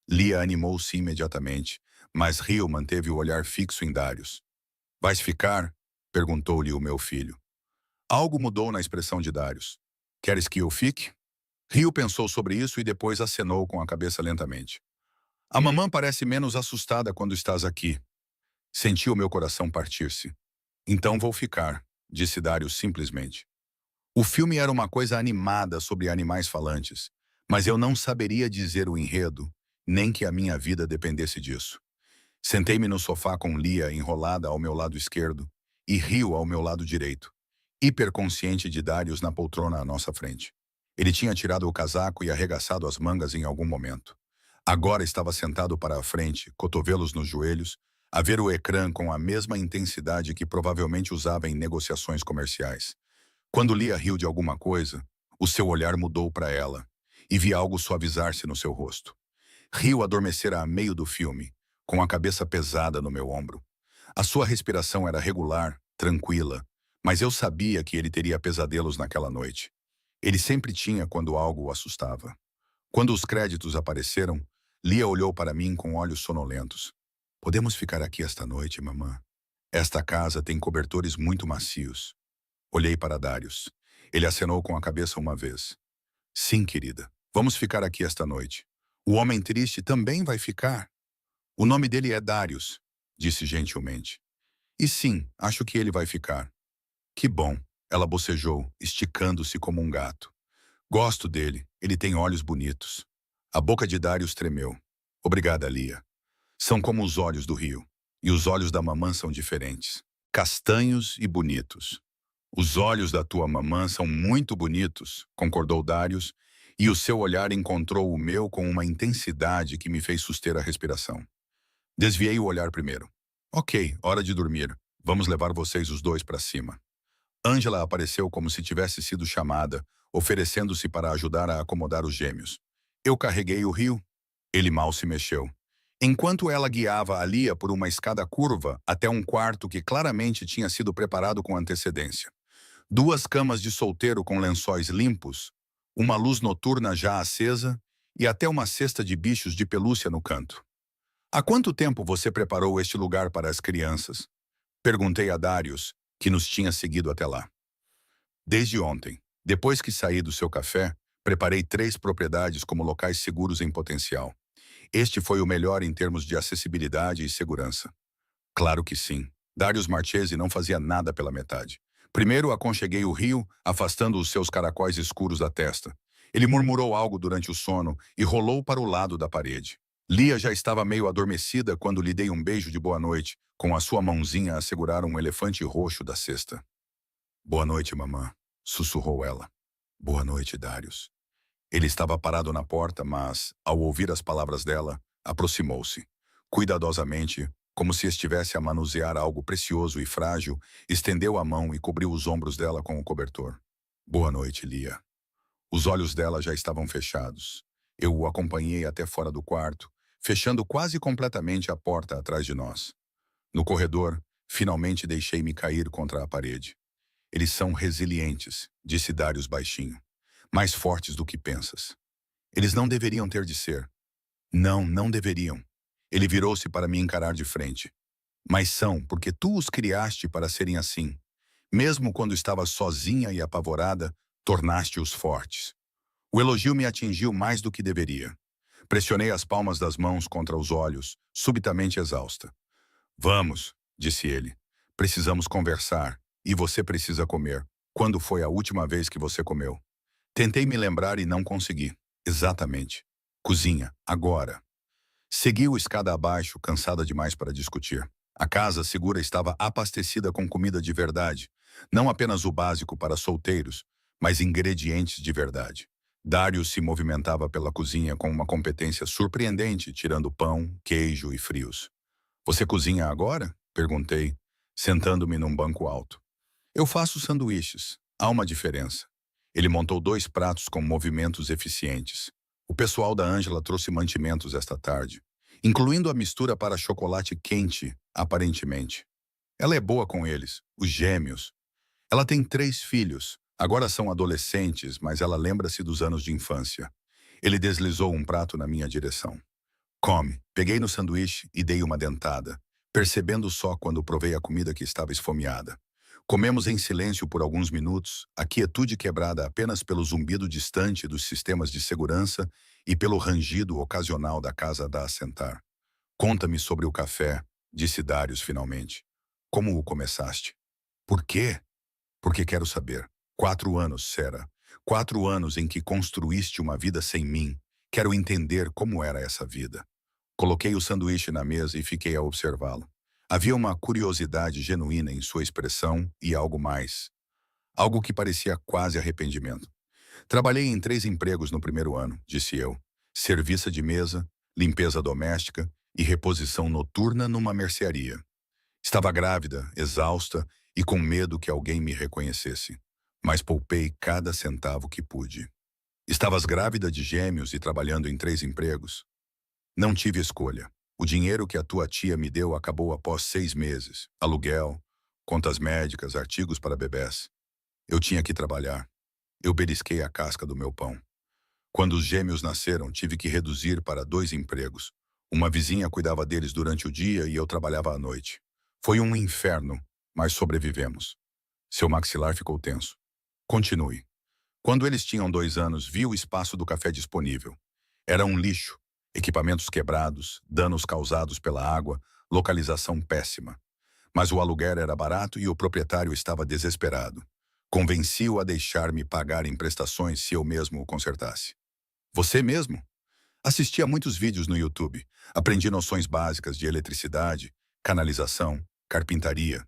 Lia animou-se imediatamente, mas Rio manteve o olhar fixo em Darius. Vais ficar? Perguntou-lhe o meu filho. Algo mudou na expressão de Darius. Queres que eu fique? Rio pensou sobre isso e depois acenou com a cabeça lentamente. A mamã parece menos assustada quando estás aqui. Senti o meu coração partir-se. Então vou ficar, disse Darius simplesmente. O filme era uma coisa animada sobre animais falantes, mas eu não saberia dizer o enredo, nem que a minha vida dependesse disso. Sentei-me no sofá com Lia enrolada ao meu lado esquerdo e Rio ao meu lado direito, hiperconsciente de Darius na poltrona à nossa frente. Ele tinha tirado o casaco e arregaçado as mangas em algum momento. Agora estava sentado para a frente, cotovelos nos joelhos, a ver o ecrã com a mesma intensidade que provavelmente usava em negociações comerciais. Quando Lia riu de alguma coisa, o seu olhar mudou para ela, e vi algo suavizar-se no seu rosto. Rio adormecera a meio do filme, com a cabeça pesada no meu ombro. A sua respiração era regular, tranquila, mas eu sabia que ele teria pesadelos naquela noite. Ele sempre tinha quando algo o assustava. Quando os créditos apareceram, Lia olhou para mim com olhos sonolentos. Podemos ficar aqui esta noite, mamã? Esta casa tem cobertores muito macios. Olhei para Darius. Ele acenou com a cabeça uma vez. Sim, querida. Vamos ficar aqui esta noite. O homem triste também vai ficar. O nome dele é Darius, disse gentilmente. E sim, acho que ele vai ficar. Que bom, ela bocejou, esticando-se como um gato. Gosto dele, ele tem olhos bonitos. A boca de Darius tremeu. Obrigada, Lia. São como os olhos do rio, e os olhos da mamã são diferentes. Castanhos e bonitos. Os olhos da tua mamã são muito bonitos, concordou Darius, e o seu olhar encontrou o meu com uma intensidade que me fez suster a respiração. Desviei o olhar primeiro. Ok, hora de dormir. Vamos levar vocês os dois para cima. Ângela apareceu como se tivesse sido chamada, oferecendo-se para ajudar a acomodar os gêmeos. Eu carreguei o Rio. Ele mal se mexeu. Enquanto ela guiava a Lia por uma escada curva até um quarto que claramente tinha sido preparado com antecedência. 2 camas de solteiro com lençóis limpos, uma luz noturna já acesa e até uma cesta de bichos de pelúcia no canto. Há quanto tempo você preparou este lugar para as crianças? Perguntei a Darius, que nos tinha seguido até lá. Desde ontem, depois que saí do seu café, preparei 3 propriedades como locais seguros em potencial. Este foi o melhor em termos de acessibilidade e segurança. Claro que sim. Darius Marchese não fazia nada pela metade. Primeiro aconcheguei o Rio, afastando os seus caracóis escuros da testa. Ele murmurou algo durante o sono e rolou para o lado da parede. Lia já estava meio adormecida quando lhe dei um beijo de boa noite, com a sua mãozinha a segurar um elefante roxo da cesta. Boa noite, mamã, sussurrou ela. Boa noite, Darius. Ele estava parado na porta, mas, ao ouvir as palavras dela, aproximou-se. Cuidadosamente, como se estivesse a manusear algo precioso e frágil, estendeu a mão e cobriu os ombros dela com o cobertor. Boa noite, Lia. Os olhos dela já estavam fechados. Eu o acompanhei até fora do quarto, fechando quase completamente a porta atrás de nós. No corredor, finalmente deixei-me cair contra a parede. Eles são resilientes, disse Darius baixinho. Mais fortes do que pensas. Eles não deveriam ter de ser. Não, não deveriam. Ele virou-se para me encarar de frente. Mas são, porque tu os criaste para serem assim. Mesmo quando estava sozinha e apavorada, tornaste-os fortes. O elogio me atingiu mais do que deveria. Pressionei as palmas das mãos contra os olhos, subitamente exausta. Vamos, disse ele. Precisamos conversar, e você precisa comer. Quando foi a última vez que você comeu? Tentei me lembrar e não consegui. Exatamente. Cozinha, agora. Seguiu escada abaixo, cansada demais para discutir. A casa segura estava abastecida com comida de verdade, não apenas o básico para solteiros, mas ingredientes de verdade. Darius se movimentava pela cozinha com uma competência surpreendente, tirando pão, queijo e frios. Você cozinha agora? Perguntei, sentando-me num banco alto. Eu faço sanduíches. Há uma diferença. Ele montou 2 pratos com movimentos eficientes. O pessoal da Ângela trouxe mantimentos esta tarde, incluindo a mistura para chocolate quente, aparentemente. Ela é boa com eles, os gêmeos. Ela tem 3 filhos. Agora são adolescentes, mas ela lembra-se dos anos de infância. Ele deslizou um prato na minha direção. Come. Peguei no sanduíche e dei uma dentada, percebendo só quando provei a comida que estava esfomeada. Comemos em silêncio por alguns minutos, a quietude quebrada apenas pelo zumbido distante dos sistemas de segurança e pelo rangido ocasional da casa da assentar. Conta-me sobre o café, disse Darius finalmente. Como o começaste? Por quê? Porque quero saber. 4 anos, Sera. 4 anos em que construíste uma vida sem mim. Quero entender como era essa vida. Coloquei o sanduíche na mesa e fiquei a observá-lo. Havia uma curiosidade genuína em sua expressão e algo mais. Algo que parecia quase arrependimento. Trabalhei em 3 empregos no primeiro ano, disse eu. Serviço de mesa, limpeza doméstica e reposição noturna numa mercearia. Estava grávida, exausta e com medo que alguém me reconhecesse. Mas poupei cada centavo que pude. Estavas grávida de gêmeos e trabalhando em 3 empregos? Não tive escolha. O dinheiro que a tua tia me deu acabou após 6 meses. Aluguel, contas médicas, artigos para bebés. Eu tinha que trabalhar. Eu belisquei a casca do meu pão. Quando os gêmeos nasceram, tive que reduzir para 2 empregos. Uma vizinha cuidava deles durante o dia e eu trabalhava à noite. Foi um inferno, mas sobrevivemos. Seu maxilar ficou tenso. Continue. Quando eles tinham 2 anos, vi o espaço do café disponível. Era um lixo. Equipamentos quebrados, danos causados pela água, localização péssima. Mas o aluguer era barato e o proprietário estava desesperado. Convenci-o a deixar-me pagar em prestações se eu mesmo o consertasse. Você mesmo? Assisti a muitos vídeos no YouTube. Aprendi noções básicas de eletricidade, canalização, carpintaria.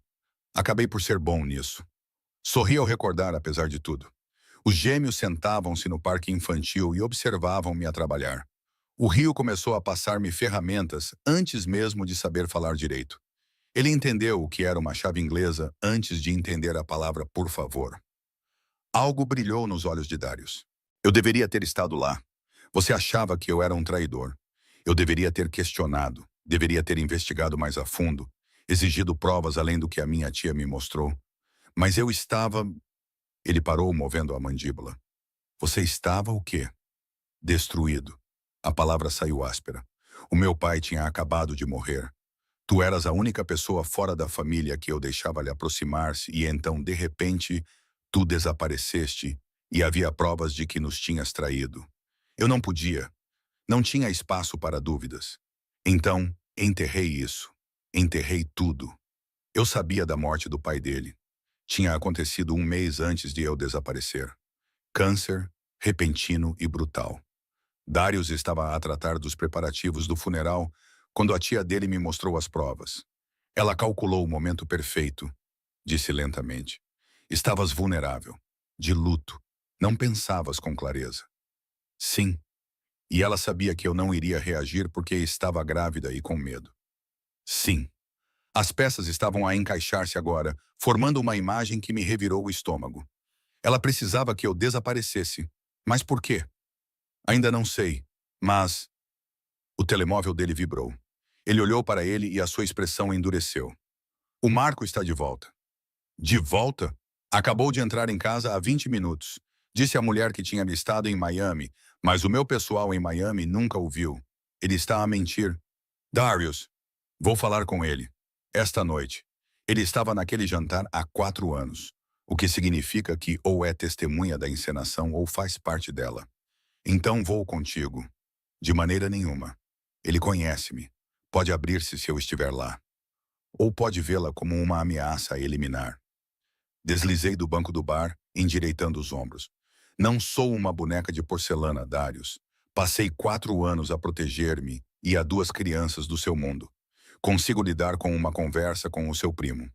Acabei por ser bom nisso. Sorri ao recordar, apesar de tudo. Os gêmeos sentavam-se no parque infantil e observavam-me a trabalhar. O Rio começou a passar-me ferramentas antes mesmo de saber falar direito. Ele entendeu o que era uma chave inglesa antes de entender a palavra por favor. Algo brilhou nos olhos de Darius. Eu deveria ter estado lá. Você achava que eu era um traidor. Eu deveria ter questionado, deveria ter investigado mais a fundo, exigido provas além do que a minha tia me mostrou. Mas eu estava... Ele parou, movendo a mandíbula. Você estava o quê? Destruído. A palavra saiu áspera. O meu pai tinha acabado de morrer. Tu eras a única pessoa fora da família que eu deixava lhe aproximar-se e então, de repente, tu desapareceste e havia provas de que nos tinhas traído. Eu não podia. Não tinha espaço para dúvidas. Então, enterrei isso. Enterrei tudo. Eu sabia da morte do pai dele. Tinha acontecido 1 mês antes de eu desaparecer. Câncer, repentino e brutal. Darius estava a tratar dos preparativos do funeral quando a tia dele me mostrou as provas. Ela calculou o momento perfeito, disse lentamente. Estavas vulnerável, de luto, não pensavas com clareza. Sim. E ela sabia que eu não iria reagir porque estava grávida e com medo. Sim. As peças estavam a encaixar-se agora, formando uma imagem que me revirou o estômago. Ela precisava que eu desaparecesse. Mas por quê? Ainda não sei. Mas o telemóvel dele vibrou. Ele olhou para ele e a sua expressão endureceu. O Marco está de volta. De volta? Acabou de entrar em casa há 20 minutos. Disse a mulher que tinha estado em Miami, mas o meu pessoal em Miami nunca o viu. Ele está a mentir. Darius, vou falar com ele. Esta noite. Ele estava naquele jantar há 4 anos, o que significa que ou é testemunha da encenação ou faz parte dela. Então vou contigo. De maneira nenhuma. Ele conhece-me. Pode abrir-se se eu estiver lá. Ou pode vê-la como uma ameaça a eliminar. Deslizei do banco do bar, endireitando os ombros. Não sou uma boneca de porcelana, Darius. Passei 4 anos a proteger-me e a 2 crianças do seu mundo. Consigo lidar com uma conversa com o seu primo.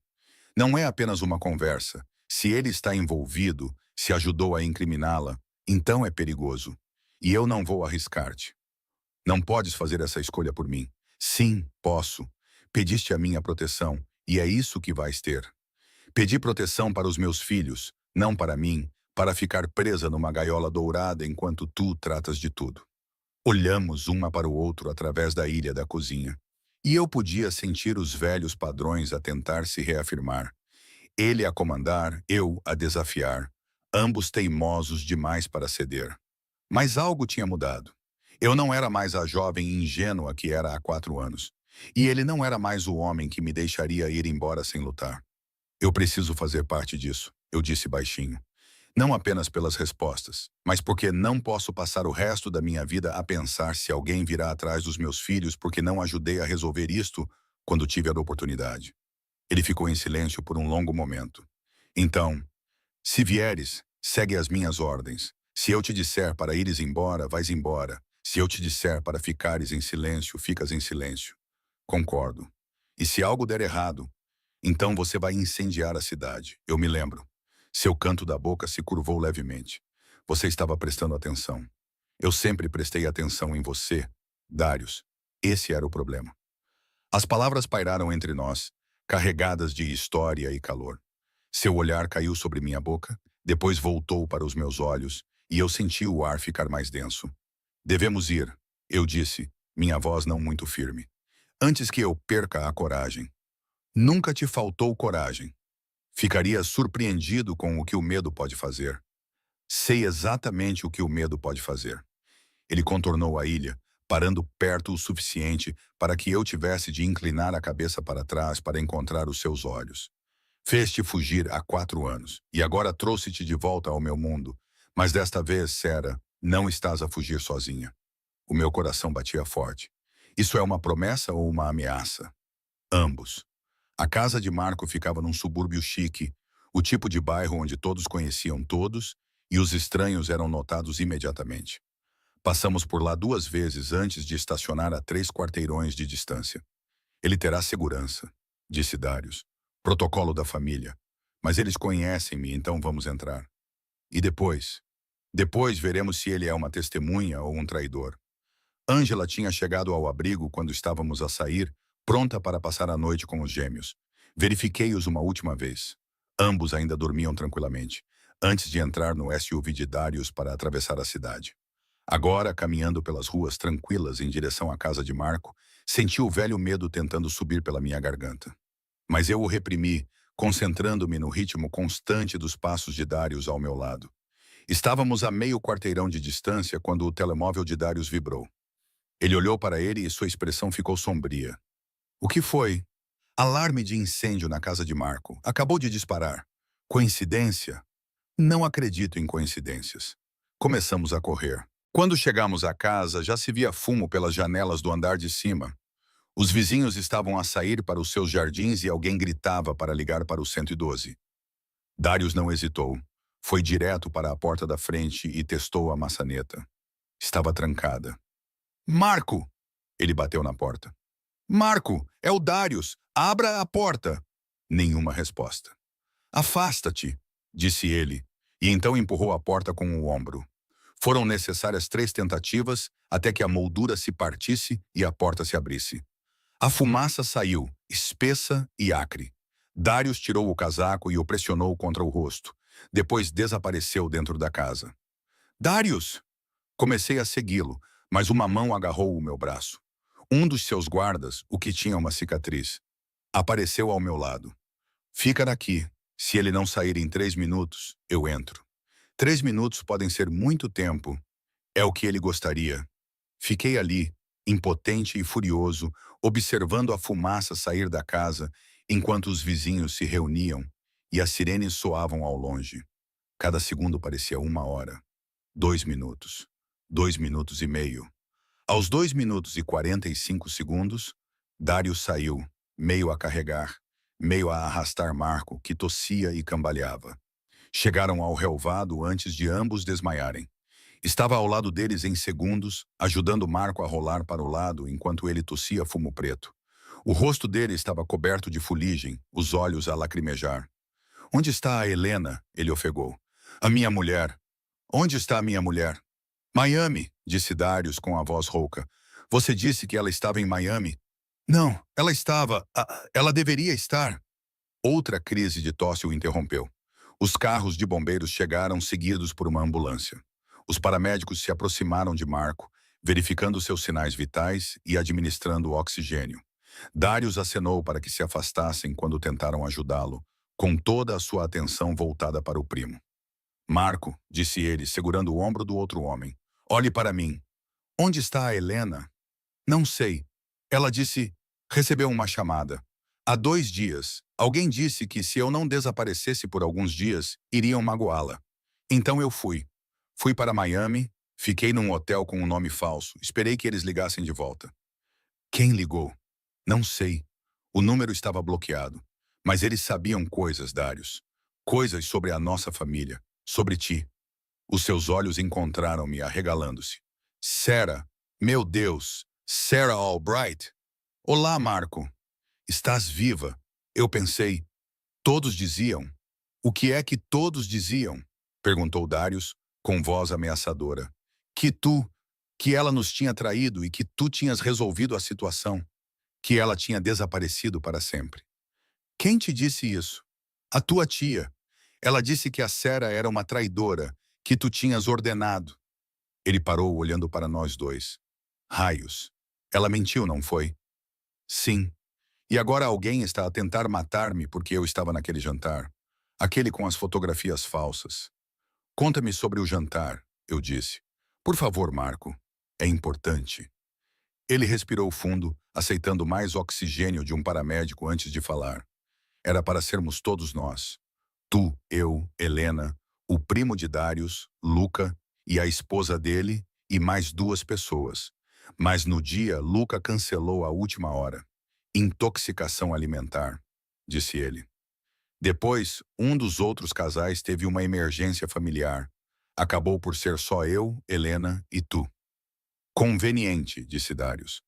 Não é apenas uma conversa. Se ele está envolvido, se ajudou a incriminá-la, então é perigoso. E eu não vou arriscar-te. Não podes fazer essa escolha por mim. Sim, posso. Pediste a minha proteção, e é isso que vais ter. Pedi proteção para os meus filhos, não para mim, para ficar presa numa gaiola dourada enquanto tu tratas de tudo. Olhamos uma para o outro através da ilha da cozinha. E eu podia sentir os velhos padrões a tentar se reafirmar. Ele a comandar, eu a desafiar. Ambos teimosos demais para ceder. Mas algo tinha mudado. Eu não era mais a jovem ingênua que era há 4 anos. E ele não era mais o homem que me deixaria ir embora sem lutar. Eu preciso fazer parte disso, eu disse baixinho. Não apenas pelas respostas, mas porque não posso passar o resto da minha vida a pensar se alguém virá atrás dos meus filhos porque não ajudei a resolver isto quando tive a oportunidade. Ele ficou em silêncio por um longo momento. Então, se vieres, segue as minhas ordens. Se eu te disser para ires embora, vais embora. Se eu te disser para ficares em silêncio, ficas em silêncio. Concordo. E se algo der errado, então você vai incendiar a cidade. Eu me lembro. Seu canto da boca se curvou levemente. Você estava prestando atenção. Eu sempre prestei atenção em você, Darius. Esse era o problema. As palavras pairaram entre nós, carregadas de história e calor. Seu olhar caiu sobre minha boca, depois voltou para os meus olhos, e eu senti o ar ficar mais denso. Devemos ir, eu disse, minha voz não muito firme. Antes que eu perca a coragem. Nunca te faltou coragem. Ficaria surpreendido com o que o medo pode fazer. Sei exatamente o que o medo pode fazer. Ele contornou a ilha, parando perto o suficiente para que eu tivesse de inclinar a cabeça para trás para encontrar os seus olhos. Fez-te fugir há 4 anos, e agora trouxe-te de volta ao meu mundo. Mas desta vez, Sarah, não estás a fugir sozinha. O meu coração batia forte. Isso é uma promessa ou uma ameaça? Ambos. A casa de Marco ficava num subúrbio chique, o tipo de bairro onde todos conheciam todos e os estranhos eram notados imediatamente. Passamos por lá 2 vezes antes de estacionar a 3 quarteirões de distância. Ele terá segurança, disse Darius. Protocolo da família. Mas eles conhecem-me, então vamos entrar. E depois? Depois veremos se ele é uma testemunha ou um traidor. Ângela tinha chegado ao abrigo quando estávamos a sair, pronta para passar a noite com os gêmeos. Verifiquei-os uma última vez. Ambos ainda dormiam tranquilamente, antes de entrar no SUV de Darius para atravessar a cidade. Agora, caminhando pelas ruas tranquilas em direção à casa de Marco, senti o velho medo tentando subir pela minha garganta. Mas eu o reprimi, concentrando-me no ritmo constante dos passos de Darius ao meu lado. Estávamos a meio quarteirão de distância quando o telemóvel de Darius vibrou. Ele olhou para ele e sua expressão ficou sombria. O que foi? Alarme de incêndio na casa de Marco. Acabou de disparar. Coincidência? Não acredito em coincidências. Começamos a correr. Quando chegamos à casa, já se via fumo pelas janelas do andar de cima. Os vizinhos estavam a sair para os seus jardins e alguém gritava para ligar para o 112. Darius não hesitou. Foi direto para a porta da frente e testou a maçaneta. Estava trancada. Marco! Ele bateu na porta. Marco, é o Darius. Abra a porta. Nenhuma resposta. Afasta-te, disse ele, e então empurrou a porta com o ombro. Foram necessárias 3 tentativas até que a moldura se partisse e a porta se abrisse. A fumaça saiu, espessa e acre. Darius tirou o casaco e o pressionou contra o rosto. Depois desapareceu dentro da casa. Darius! Comecei a segui-lo, mas uma mão agarrou o meu braço. Um dos seus guardas, o que tinha uma cicatriz, apareceu ao meu lado. Fica daqui. Se ele não sair em 3 minutos, eu entro. 3 minutos podem ser muito tempo. É o que ele gostaria. Fiquei ali, impotente e furioso, observando a fumaça sair da casa, enquanto os vizinhos se reuniam e as sirenes soavam ao longe. Cada segundo parecia 1 hora. 2 minutos. 2 minutos e meio. Aos 2 minutos e 45 segundos, Dário saiu, meio a carregar, meio a arrastar Marco, que tossia e cambaleava. Chegaram ao relvado antes de ambos desmaiarem. Estava ao lado deles em segundos, ajudando Marco a rolar para o lado enquanto ele tossia fumo preto. O rosto dele estava coberto de fuligem, os olhos a lacrimejar. "Onde está a Helena?" ele ofegou. "A minha mulher. Onde está a minha mulher?" "Miami", disse Darius com a voz rouca. "Você disse que ela estava em Miami?" "Não, ela estava... ela deveria estar." Outra crise de tosse o interrompeu. Os carros de bombeiros chegaram seguidos por uma ambulância. Os paramédicos se aproximaram de Marco, verificando seus sinais vitais e administrando oxigênio. Darius acenou para que se afastassem quando tentaram ajudá-lo, com toda a sua atenção voltada para o primo. "Marco", disse ele, segurando o ombro do outro homem, "olhe para mim. Onde está a Helena?" "Não sei." Ela disse, recebeu uma chamada. "Há 2 dias, alguém disse que se eu não desaparecesse por alguns dias, iriam magoá-la. Então eu fui. Fui para Miami, fiquei num hotel com um nome falso, esperei que eles ligassem de volta." "Quem ligou?" "Não sei. O número estava bloqueado. Mas eles sabiam coisas, Darius. Coisas sobre a nossa família, sobre ti." Os seus olhos encontraram-me arregalando-se. "Sarah! Meu Deus! Sarah Albright!" "Olá, Marco. Estás viva." Eu pensei. Todos diziam. "O que é que todos diziam?" perguntou Darius, com voz ameaçadora. Que ela nos tinha traído e que tu tinhas resolvido a situação. Que ela tinha desaparecido para sempre. "Quem te disse isso?" "A tua tia. Ela disse que a Sarah era uma traidora, que tu tinhas ordenado." Ele parou olhando para nós dois. "Raios. Ela mentiu, não foi?" "Sim. E agora alguém está a tentar matar-me porque eu estava naquele jantar. Aquele com as fotografias falsas." "Conta-me sobre o jantar", eu disse. "Por favor, Marco. É importante." Ele respirou fundo, aceitando mais oxigênio de um paramédico antes de falar. Era para sermos todos nós. Tu, eu, Helena, o primo de Darius, Luca, e a esposa dele, e mais 2 pessoas. Mas no dia, Luca cancelou a última hora. "Intoxicação alimentar", disse ele. Depois, um dos outros casais teve uma emergência familiar. Acabou por ser só eu, Helena e tu. "Conveniente", disse Darius.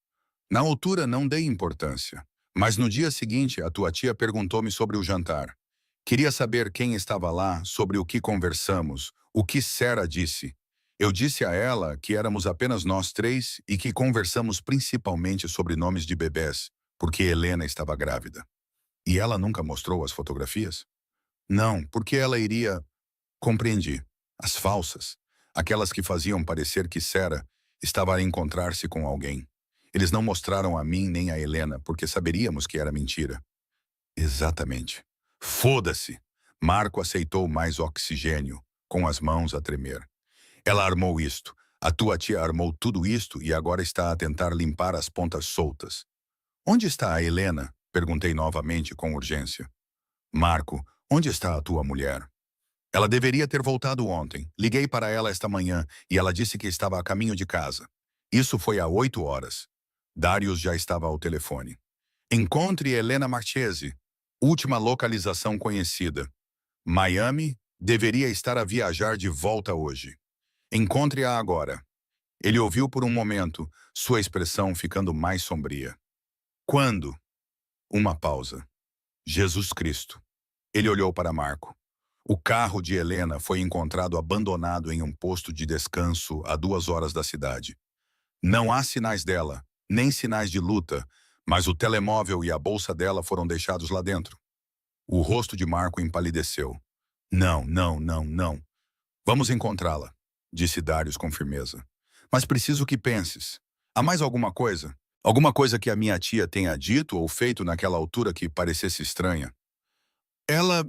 "Na altura não dei importância. Mas no dia seguinte, a tua tia perguntou-me sobre o jantar. Queria saber quem estava lá, sobre o que conversamos, o que Sarah disse. Eu disse a ela que éramos apenas nós 3 e que conversamos principalmente sobre nomes de bebês, porque Helena estava grávida." "E ela nunca mostrou as fotografias?" "Não, porque ela iria..." "Compreendi. As falsas. Aquelas que faziam parecer que Sarah estava a encontrar-se com alguém. Eles não mostraram a mim nem a Helena, porque saberíamos que era mentira." "Exatamente." "Foda-se." Marco aceitou mais oxigênio, com as mãos a tremer. "Ela armou isto. A tua tia armou tudo isto e agora está a tentar limpar as pontas soltas." "Onde está a Helena?" perguntei novamente com urgência. "Marco, onde está a tua mulher?" "Ela deveria ter voltado ontem. Liguei para ela esta manhã e ela disse que estava a caminho de casa. Isso foi há 8 horas." Darius já estava ao telefone. "Encontre Helena Marchese. Última localização conhecida. Miami, deveria estar a viajar de volta hoje. Encontre-a agora." Ele ouviu por um momento, sua expressão ficando mais sombria. "Quando?" Uma pausa. "Jesus Cristo." Ele olhou para Marco. O carro de Helena foi encontrado abandonado em um posto de descanso a 2 horas da cidade. Não há sinais dela, nem sinais de luta, mas o telemóvel e a bolsa dela foram deixados lá dentro. O rosto de Marco empalideceu. Não, não, não, não. Vamos encontrá-la, disse Darius com firmeza. Mas preciso que penses. Há mais alguma coisa? Alguma coisa que a minha tia tenha dito ou feito naquela altura que parecesse estranha? Ela...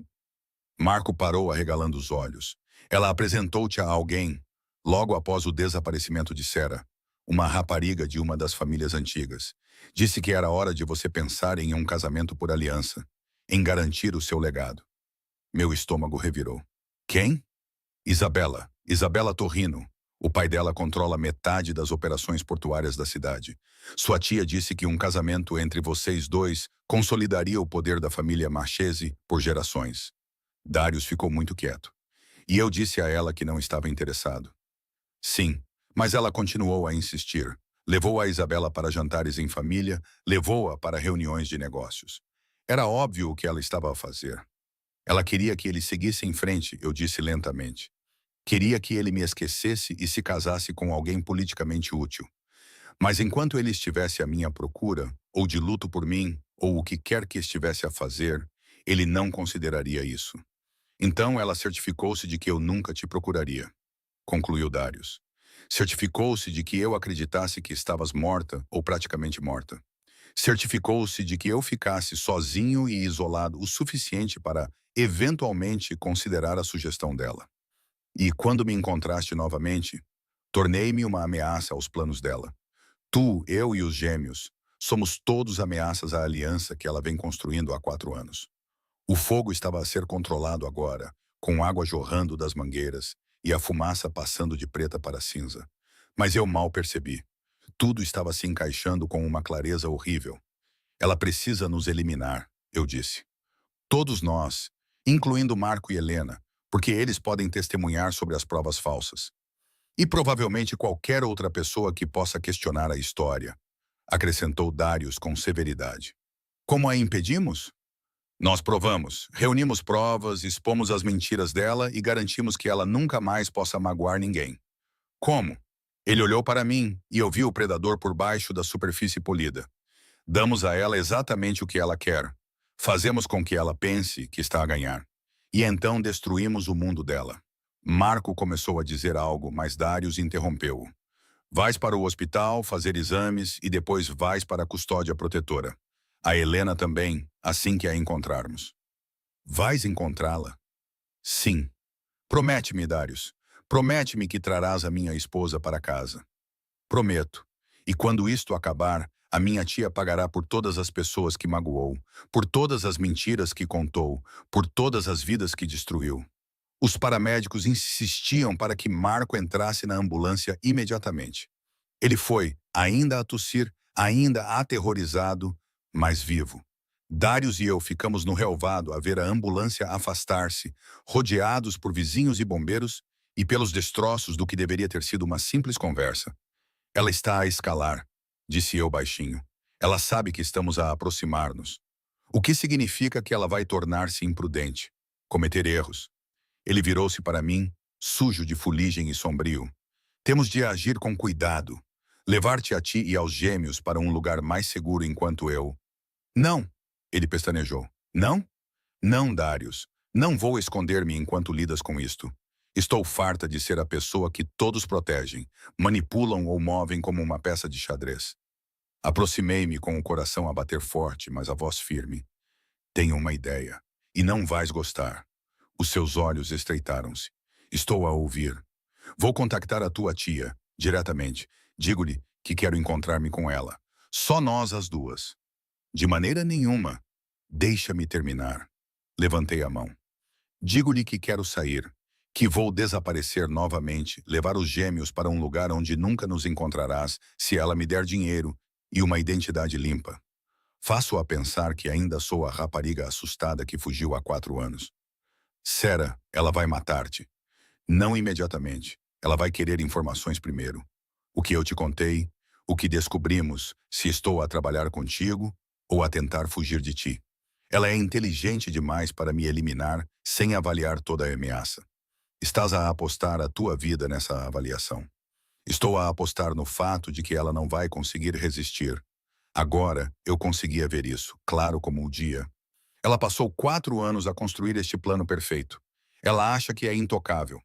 Marco parou arregalando os olhos. Ela apresentou-te a alguém, logo após o desaparecimento de Sera, uma rapariga de uma das famílias antigas. Disse que era hora de você pensar em um casamento por aliança, em garantir o seu legado. Meu estômago revirou. Quem? Isabela. Isabela Torrino. O pai dela controla metade das operações portuárias da cidade. Sua tia disse que um casamento entre vocês dois consolidaria o poder da família Marchese por gerações. Darius ficou muito quieto. E eu disse a ela que não estava interessado. Sim, mas ela continuou a insistir. Levou a Isabela para jantares em família, levou-a para reuniões de negócios. Era óbvio o que ela estava a fazer. Ela queria que ele seguisse em frente, eu disse lentamente. Queria que ele me esquecesse e se casasse com alguém politicamente útil. Mas enquanto ele estivesse à minha procura, ou de luto por mim, ou o que quer que estivesse a fazer, ele não consideraria isso. Então ela certificou-se de que eu nunca te procuraria, concluiu Darius. Certificou-se de que eu acreditasse que estavas morta ou praticamente morta. Certificou-se de que eu ficasse sozinho e isolado o suficiente para, eventualmente, considerar a sugestão dela. E quando me encontraste novamente, tornei-me uma ameaça aos planos dela. Tu, eu e os gêmeos, somos todos ameaças à aliança que ela vem construindo há 4 anos. O fogo estava a ser controlado agora, com água jorrando das mangueiras e a fumaça passando de preta para cinza. Mas eu mal percebi. Tudo estava se encaixando com uma clareza horrível. Ela precisa nos eliminar, eu disse. Todos nós, incluindo Marco e Helena, porque eles podem testemunhar sobre as provas falsas. E provavelmente qualquer outra pessoa que possa questionar a história, acrescentou Darius com severidade. Como a impedimos? Nós provamos, reunimos provas, expomos as mentiras dela e garantimos que ela nunca mais possa magoar ninguém. Como? Ele olhou para mim e eu vi o predador por baixo da superfície polida. Damos a ela exatamente o que ela quer. Fazemos com que ela pense que está a ganhar. E então destruímos o mundo dela. Marco começou a dizer algo, mas Darius interrompeu-o. Vais para o hospital, fazer exames e depois vais para a custódia protetora. A Helena também, assim que a encontrarmos. Vais encontrá-la? Sim. Promete-me, Darius. Promete-me que trarás a minha esposa para casa. Prometo. E quando isto acabar, a minha tia pagará por todas as pessoas que magoou, por todas as mentiras que contou, por todas as vidas que destruiu. Os paramédicos insistiam para que Marco entrasse na ambulância imediatamente. Ele foi, ainda a tossir, ainda aterrorizado, mas vivo. Darius e eu ficamos no relvado a ver a ambulância afastar-se, rodeados por vizinhos e bombeiros e pelos destroços do que deveria ter sido uma simples conversa. Ela está a escalar, disse eu baixinho. Ela sabe que estamos a aproximar-nos. O que significa que ela vai tornar-se imprudente, cometer erros. Ele virou-se para mim, sujo de fuligem e sombrio. Temos de agir com cuidado. Levar-te a ti e aos gêmeos para um lugar mais seguro enquanto eu... Não, ele pestanejou. Não? Não, Darius. Não vou esconder-me enquanto lidas com isto. Estou farta de ser a pessoa que todos protegem, manipulam ou movem como uma peça de xadrez. Aproximei-me com o coração a bater forte, mas a voz firme. Tenho uma ideia, e não vais gostar. Os seus olhos estreitaram-se. Estou a ouvir. Vou contactar a tua tia, diretamente. Digo-lhe que quero encontrar-me com ela. Só nós as duas. De maneira nenhuma. Deixa-me terminar. Levantei a mão. Digo-lhe que quero sair, que vou desaparecer novamente, levar os gêmeos para um lugar onde nunca nos encontrarás se ela me der dinheiro e uma identidade limpa. Faço-a pensar que ainda sou a rapariga assustada que fugiu há 4 anos. Sera, ela vai matar-te. Não imediatamente. Ela vai querer informações primeiro. O que eu te contei, o que descobrimos, se estou a trabalhar contigo ou a tentar fugir de ti. Ela é inteligente demais para me eliminar sem avaliar toda a ameaça. Estás a apostar a tua vida nessa avaliação. Estou a apostar no fato de que ela não vai conseguir resistir. Agora, eu conseguia ver isso, claro como o dia. Ela passou 4 anos a construir este plano perfeito. Ela acha que é intocável.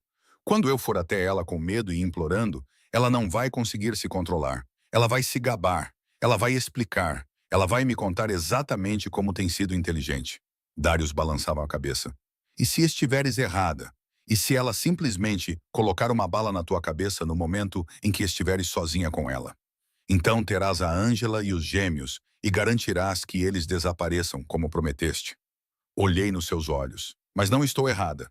Quando eu for até ela com medo e implorando, ela não vai conseguir se controlar. Ela vai se gabar. Ela vai explicar. Ela vai me contar exatamente como tem sido inteligente. Darius balançava a cabeça. E se estiveres errada? E se ela simplesmente colocar uma bala na tua cabeça no momento em que estiveres sozinha com ela? Então terás a Ângela e os gêmeos e garantirás que eles desapareçam como prometeste. Olhei nos seus olhos. Mas não estou errada.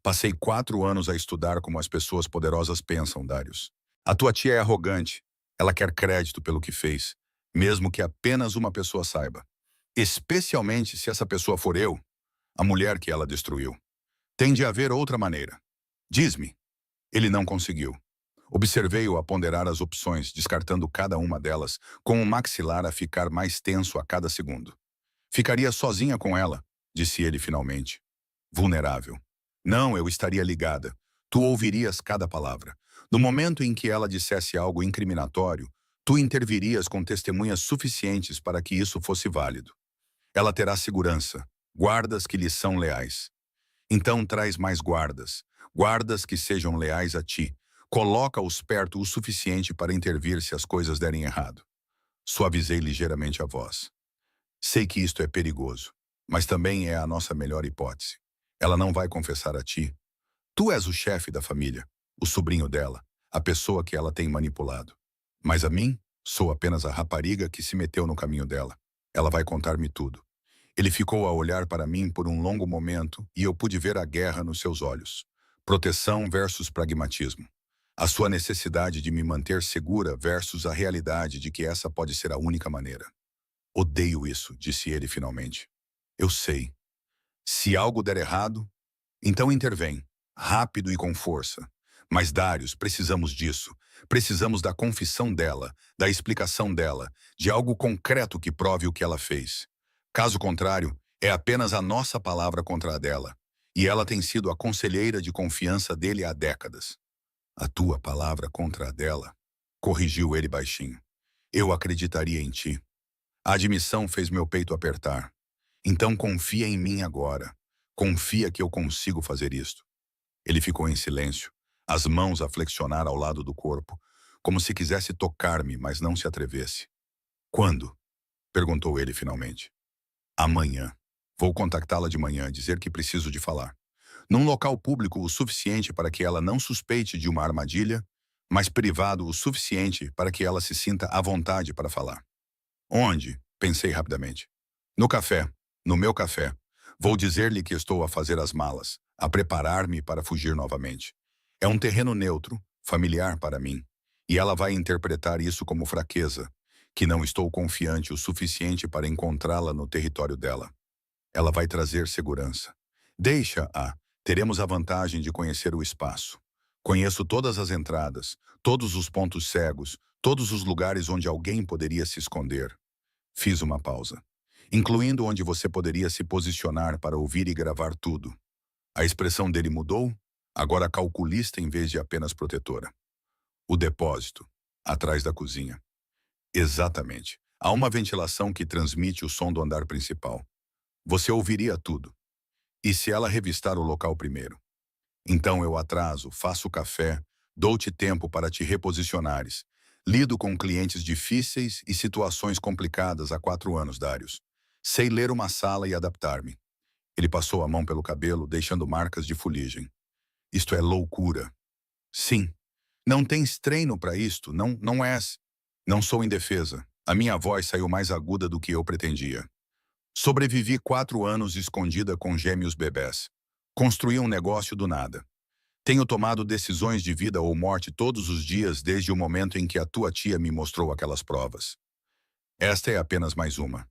Passei 4 anos a estudar como as pessoas poderosas pensam, Darius. A tua tia é arrogante. Ela quer crédito pelo que fez, mesmo que apenas uma pessoa saiba. Especialmente se essa pessoa for eu, a mulher que ela destruiu. Tem de haver outra maneira. Diz-me. Ele não conseguiu. Observei-o a ponderar as opções, descartando cada uma delas, com o maxilar a ficar mais tenso a cada segundo. Ficaria sozinha com ela, disse ele finalmente. Vulnerável. Não, eu estaria ligada. Tu ouvirias cada palavra. No momento em que ela dissesse algo incriminatório, tu intervirias com testemunhas suficientes para que isso fosse válido. Ela terá segurança, guardas que lhe são leais. Então traz mais guardas, guardas que sejam leais a ti. Coloca-os perto o suficiente para intervir se as coisas derem errado. Suavizei ligeiramente a voz. Sei que isto é perigoso, mas também é a nossa melhor hipótese. Ela não vai confessar a ti. Tu és o chefe da família, o sobrinho dela, a pessoa que ela tem manipulado. Mas a mim, sou apenas a rapariga que se meteu no caminho dela. Ela vai contar-me tudo. Ele ficou a olhar para mim por um longo momento e eu pude ver a guerra nos seus olhos. Proteção versus pragmatismo. A sua necessidade de me manter segura versus a realidade de que essa pode ser a única maneira. Odeio isso, disse ele finalmente. Eu sei. Se algo der errado, então intervém, rápido e com força. Mas, Darius, precisamos disso. Precisamos da confissão dela, da explicação dela, de algo concreto que prove o que ela fez. Caso contrário, é apenas a nossa palavra contra a dela. E ela tem sido a conselheira de confiança dele há décadas. A tua palavra contra a dela, corrigiu ele baixinho. Eu acreditaria em ti. A admissão fez meu peito apertar. Então confia em mim agora. Confia que eu consigo fazer isto. Ele ficou em silêncio, as mãos a flexionar ao lado do corpo, como se quisesse tocar-me, mas não se atrevesse. Quando? Perguntou ele finalmente. Amanhã. Vou contactá-la de manhã, dizer que preciso de falar. Num local público o suficiente para que ela não suspeite de uma armadilha, mas privado o suficiente para que ela se sinta à vontade para falar. Onde? Pensei rapidamente. No café. No meu café. Vou dizer-lhe que estou a fazer as malas, a preparar-me para fugir novamente. É um terreno neutro, familiar para mim, e ela vai interpretar isso como fraqueza, que não estou confiante o suficiente para encontrá-la no território dela. Ela vai trazer segurança. Deixa-a. Teremos a vantagem de conhecer o espaço. Conheço todas as entradas, todos os pontos cegos, todos os lugares onde alguém poderia se esconder. Fiz uma pausa, incluindo onde você poderia se posicionar para ouvir e gravar tudo. A expressão dele mudou, agora calculista em vez de apenas protetora. O depósito, atrás da cozinha. Exatamente. Há uma ventilação que transmite o som do andar principal. Você ouviria tudo. E se ela revistar o local primeiro? Então eu atraso, faço café, dou-te tempo para te reposicionares. Lido com clientes difíceis e situações complicadas há 4 anos, Darius. Sei ler uma sala e adaptar-me. Ele passou a mão pelo cabelo, deixando marcas de fuligem. Isto é loucura. Sim. Não tens treino para isto, não és. Não sou indefesa. A minha voz saiu mais aguda do que eu pretendia. Sobrevivi 4 anos escondida com gêmeos bebés. Construí um negócio do nada. Tenho tomado decisões de vida ou morte todos os dias desde o momento em que a tua tia me mostrou aquelas provas. Esta é apenas mais uma.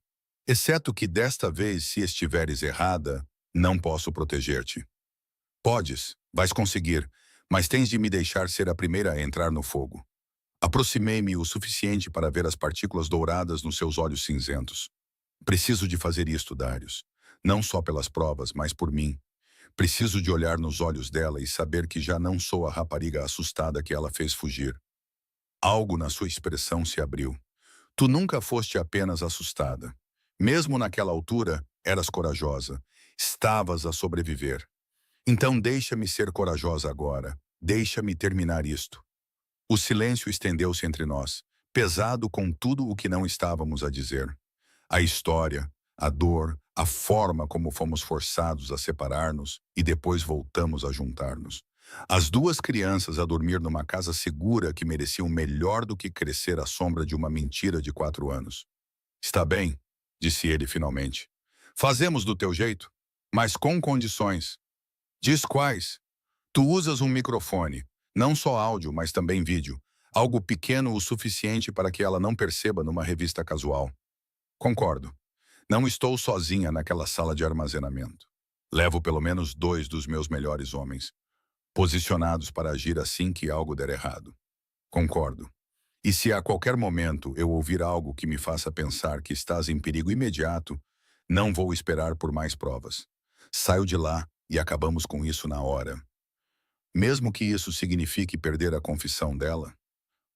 Exceto que desta vez, se estiveres errada, não posso proteger-te. Podes, vais conseguir, mas tens de me deixar ser a primeira a entrar no fogo. Aproximei-me o suficiente para ver as partículas douradas nos seus olhos cinzentos. Preciso de fazer isto, Darius. Não só pelas provas, mas por mim. Preciso de olhar nos olhos dela e saber que já não sou a rapariga assustada que ela fez fugir. Algo na sua expressão se abriu. Tu nunca foste apenas assustada. Mesmo naquela altura, eras corajosa. Estavas a sobreviver. Então deixa-me ser corajosa agora. Deixa-me terminar isto. O silêncio estendeu-se entre nós, pesado com tudo o que não estávamos a dizer. A história, a dor, a forma como fomos forçados a separar-nos e depois voltamos a juntar-nos. As duas crianças a dormir numa casa segura que mereciam melhor do que crescer à sombra de uma mentira de 4 anos. Está bem, disse ele finalmente. Fazemos do teu jeito, mas com condições. Diz quais? Tu usas um microfone, não só áudio, mas também vídeo. Algo pequeno o suficiente para que ela não perceba numa revista casual. Concordo. Não estou sozinha naquela sala de armazenamento. Levo pelo menos 2 dos meus melhores homens, posicionados para agir assim que algo der errado. Concordo. E se a qualquer momento eu ouvir algo que me faça pensar que estás em perigo imediato, não vou esperar por mais provas. Saio de lá e acabamos com isso na hora. Mesmo que isso signifique perder a confissão dela,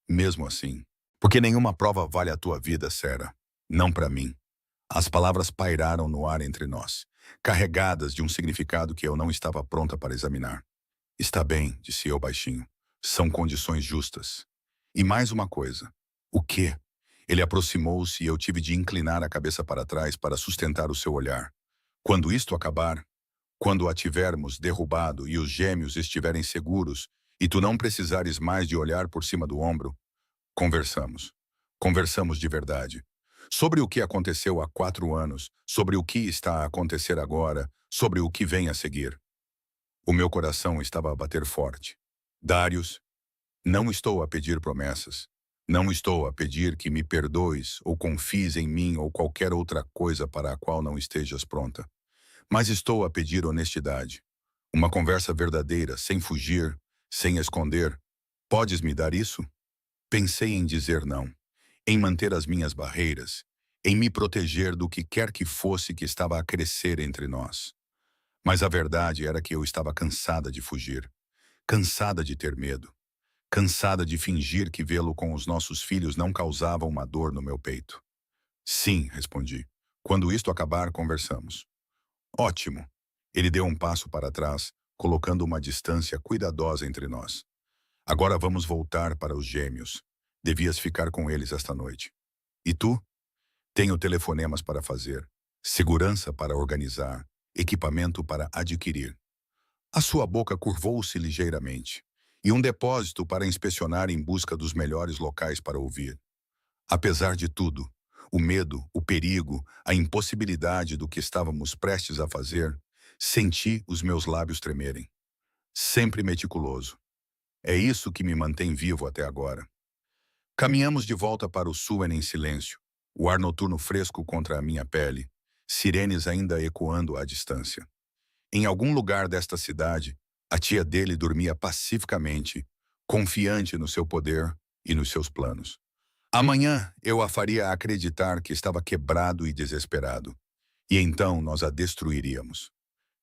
mesmo assim. Porque nenhuma prova vale a tua vida, Sarah. Não para mim. As palavras pairaram no ar entre nós, carregadas de um significado que eu não estava pronta para examinar. Está bem, disse eu baixinho. São condições justas. E mais uma coisa. O quê? Ele aproximou-se e eu tive de inclinar a cabeça para trás para sustentar o seu olhar. Quando isto acabar, quando a tivermos derrubado e os gêmeos estiverem seguros, e tu não precisares mais de olhar por cima do ombro, conversamos. Conversamos de verdade. Sobre o que aconteceu há 4 anos, sobre o que está a acontecer agora, sobre o que vem a seguir. O meu coração estava a bater forte. Darius, não estou a pedir promessas. Não estou a pedir que me perdoes ou confies em mim ou qualquer outra coisa para a qual não estejas pronta. Mas estou a pedir honestidade. Uma conversa verdadeira, sem fugir, sem esconder. Podes me dar isso? Pensei em dizer não, em manter as minhas barreiras, em me proteger do que quer que fosse que estava a crescer entre nós. Mas a verdade era que eu estava cansada de fugir, cansada de ter medo, cansada de fingir que vê-lo com os nossos filhos não causava uma dor no meu peito. Sim, respondi. Quando isto acabar, conversamos. Ótimo. Ele deu um passo para trás, colocando uma distância cuidadosa entre nós. Agora vamos voltar para os gêmeos. Devias ficar com eles esta noite. E tu? Tenho telefonemas para fazer, segurança para organizar, equipamento para adquirir. A sua boca curvou-se ligeiramente, e um depósito para inspecionar em busca dos melhores locais para ouvir. Apesar de tudo, o medo, o perigo, a impossibilidade do que estávamos prestes a fazer, senti os meus lábios tremerem. Sempre meticuloso. É isso que me mantém vivo até agora. Caminhamos de volta para o Suwen em silêncio, o ar noturno fresco contra a minha pele, sirenes ainda ecoando à distância. Em algum lugar desta cidade, a tia dele dormia pacificamente, confiante no seu poder e nos seus planos. Amanhã eu a faria acreditar que estava quebrado e desesperado, e então nós a destruiríamos.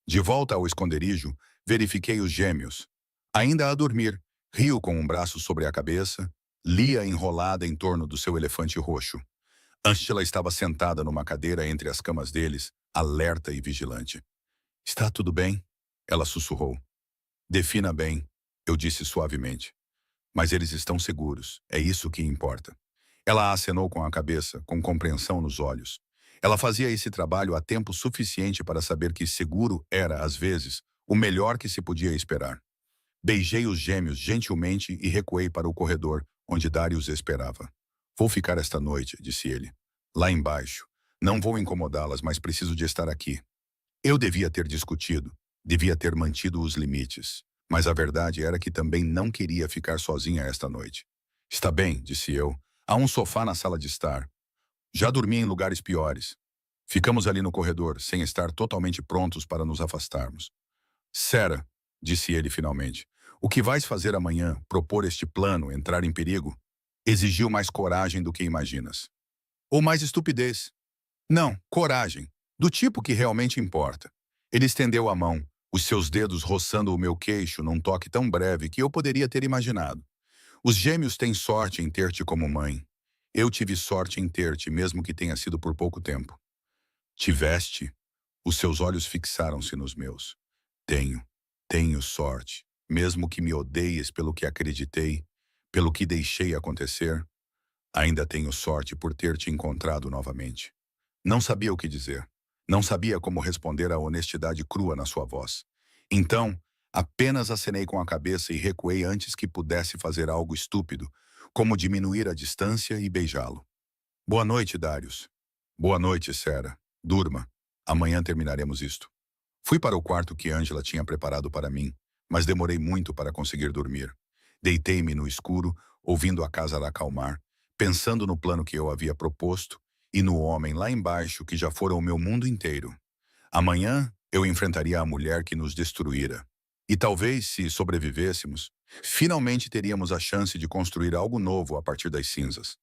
De volta ao esconderijo, verifiquei os gêmeos. Ainda a dormir, Rio com um braço sobre a cabeça, Lia enrolada em torno do seu elefante roxo. Angela estava sentada numa cadeira entre as camas deles, alerta e vigilante. Está tudo bem? Ela sussurrou. Defina bem, eu disse suavemente. Mas eles estão seguros, é isso que importa. Ela acenou com a cabeça, com compreensão nos olhos. Ela fazia esse trabalho há tempo suficiente para saber que seguro era, às vezes, o melhor que se podia esperar. Beijei os gêmeos gentilmente e recuei para o corredor, onde Darius esperava. Vou ficar esta noite, disse ele. Lá embaixo. Não vou incomodá-las, mas preciso de estar aqui. Eu devia ter discutido, devia ter mantido os limites. Mas a verdade era que também não queria ficar sozinha esta noite. Está bem, disse eu. Há um sofá na sala de estar. Já dormi em lugares piores. Ficamos ali no corredor, sem estar totalmente prontos para nos afastarmos. Sarah, disse ele finalmente, o que vais fazer amanhã, propor este plano, entrar em perigo, exigiu mais coragem do que imaginas. Ou mais estupidez. Não, coragem. Do tipo que realmente importa. Ele estendeu a mão, os seus dedos roçando o meu queixo num toque tão breve que eu poderia ter imaginado. Os gêmeos têm sorte em ter-te como mãe. Eu tive sorte em ter-te, mesmo que tenha sido por pouco tempo. Tiveste? Os seus olhos fixaram-se nos meus. Tenho, tenho sorte, mesmo que me odeies pelo que acreditei, pelo que deixei acontecer. Ainda tenho sorte por ter te encontrado novamente. Não sabia o que dizer. Não sabia como responder à honestidade crua na sua voz. Então, apenas acenei com a cabeça e recuei antes que pudesse fazer algo estúpido, como diminuir a distância e beijá-lo. Boa noite, Darius. Boa noite, Sarah. Durma. Amanhã terminaremos isto. Fui para o quarto que Angela tinha preparado para mim, mas demorei muito para conseguir dormir. Deitei-me no escuro, ouvindo a casa acalmar, pensando no plano que eu havia proposto e no homem lá embaixo que já fora o meu mundo inteiro. Amanhã eu enfrentaria a mulher que nos destruíra. E talvez, se sobrevivêssemos, finalmente teríamos a chance de construir algo novo a partir das cinzas.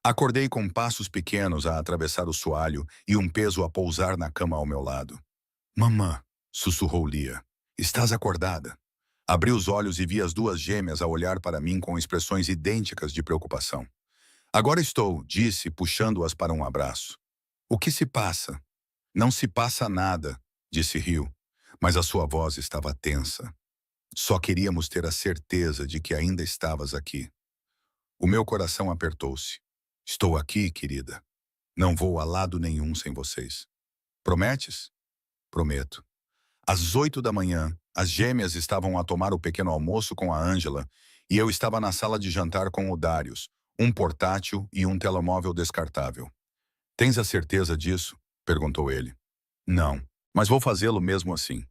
Acordei com passos pequenos a atravessar o soalho e um peso a pousar na cama ao meu lado. Mamã, sussurrou Lia. Estás acordada? Abri os olhos e vi as duas gêmeas a olhar para mim com expressões idênticas de preocupação. Agora estou, disse, puxando-as para um abraço. O que se passa? Não se passa nada, disse Rio, mas a sua voz estava tensa. Só queríamos ter a certeza de que ainda estavas aqui. O meu coração apertou-se. Estou aqui, querida. Não vou a lado nenhum sem vocês. Prometes? Prometo. Às 8 da manhã, as gêmeas estavam a tomar o pequeno almoço com a Ângela e eu estava na sala de jantar com o Darius, um portátil e um telemóvel descartável. Tens a certeza disso? Perguntou ele. Não, mas vou fazê-lo mesmo assim.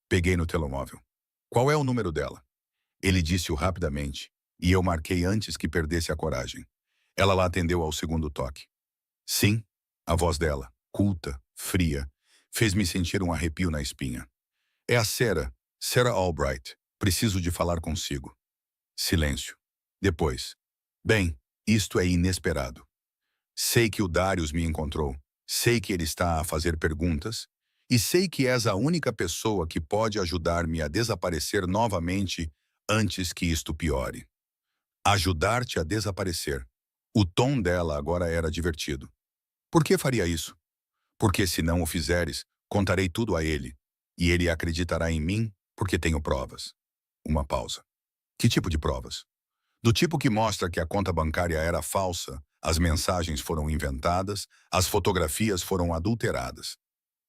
Peguei no telemóvel. Qual é o número dela? Ele disse-o rapidamente, e eu marquei antes que perdesse a coragem. Ela lá atendeu ao segundo toque. Sim, a voz dela, culta, fria, fez-me sentir um arrepio na espinha. É a Sarah Albright. Preciso de falar consigo. Silêncio. Depois. Bem, isto é inesperado. Sei que o Darius me encontrou. Sei que ele está a fazer perguntas. E sei que és a única pessoa que pode ajudar-me a desaparecer novamente antes que isto piore. Ajudar-te a desaparecer. O tom dela agora era divertido. Por que faria isso? Porque se não o fizeres, contarei tudo a ele. E ele acreditará em mim porque tenho provas. Uma pausa. Que tipo de provas? Do tipo que mostra que a conta bancária era falsa, as mensagens foram inventadas, as fotografias foram adulteradas.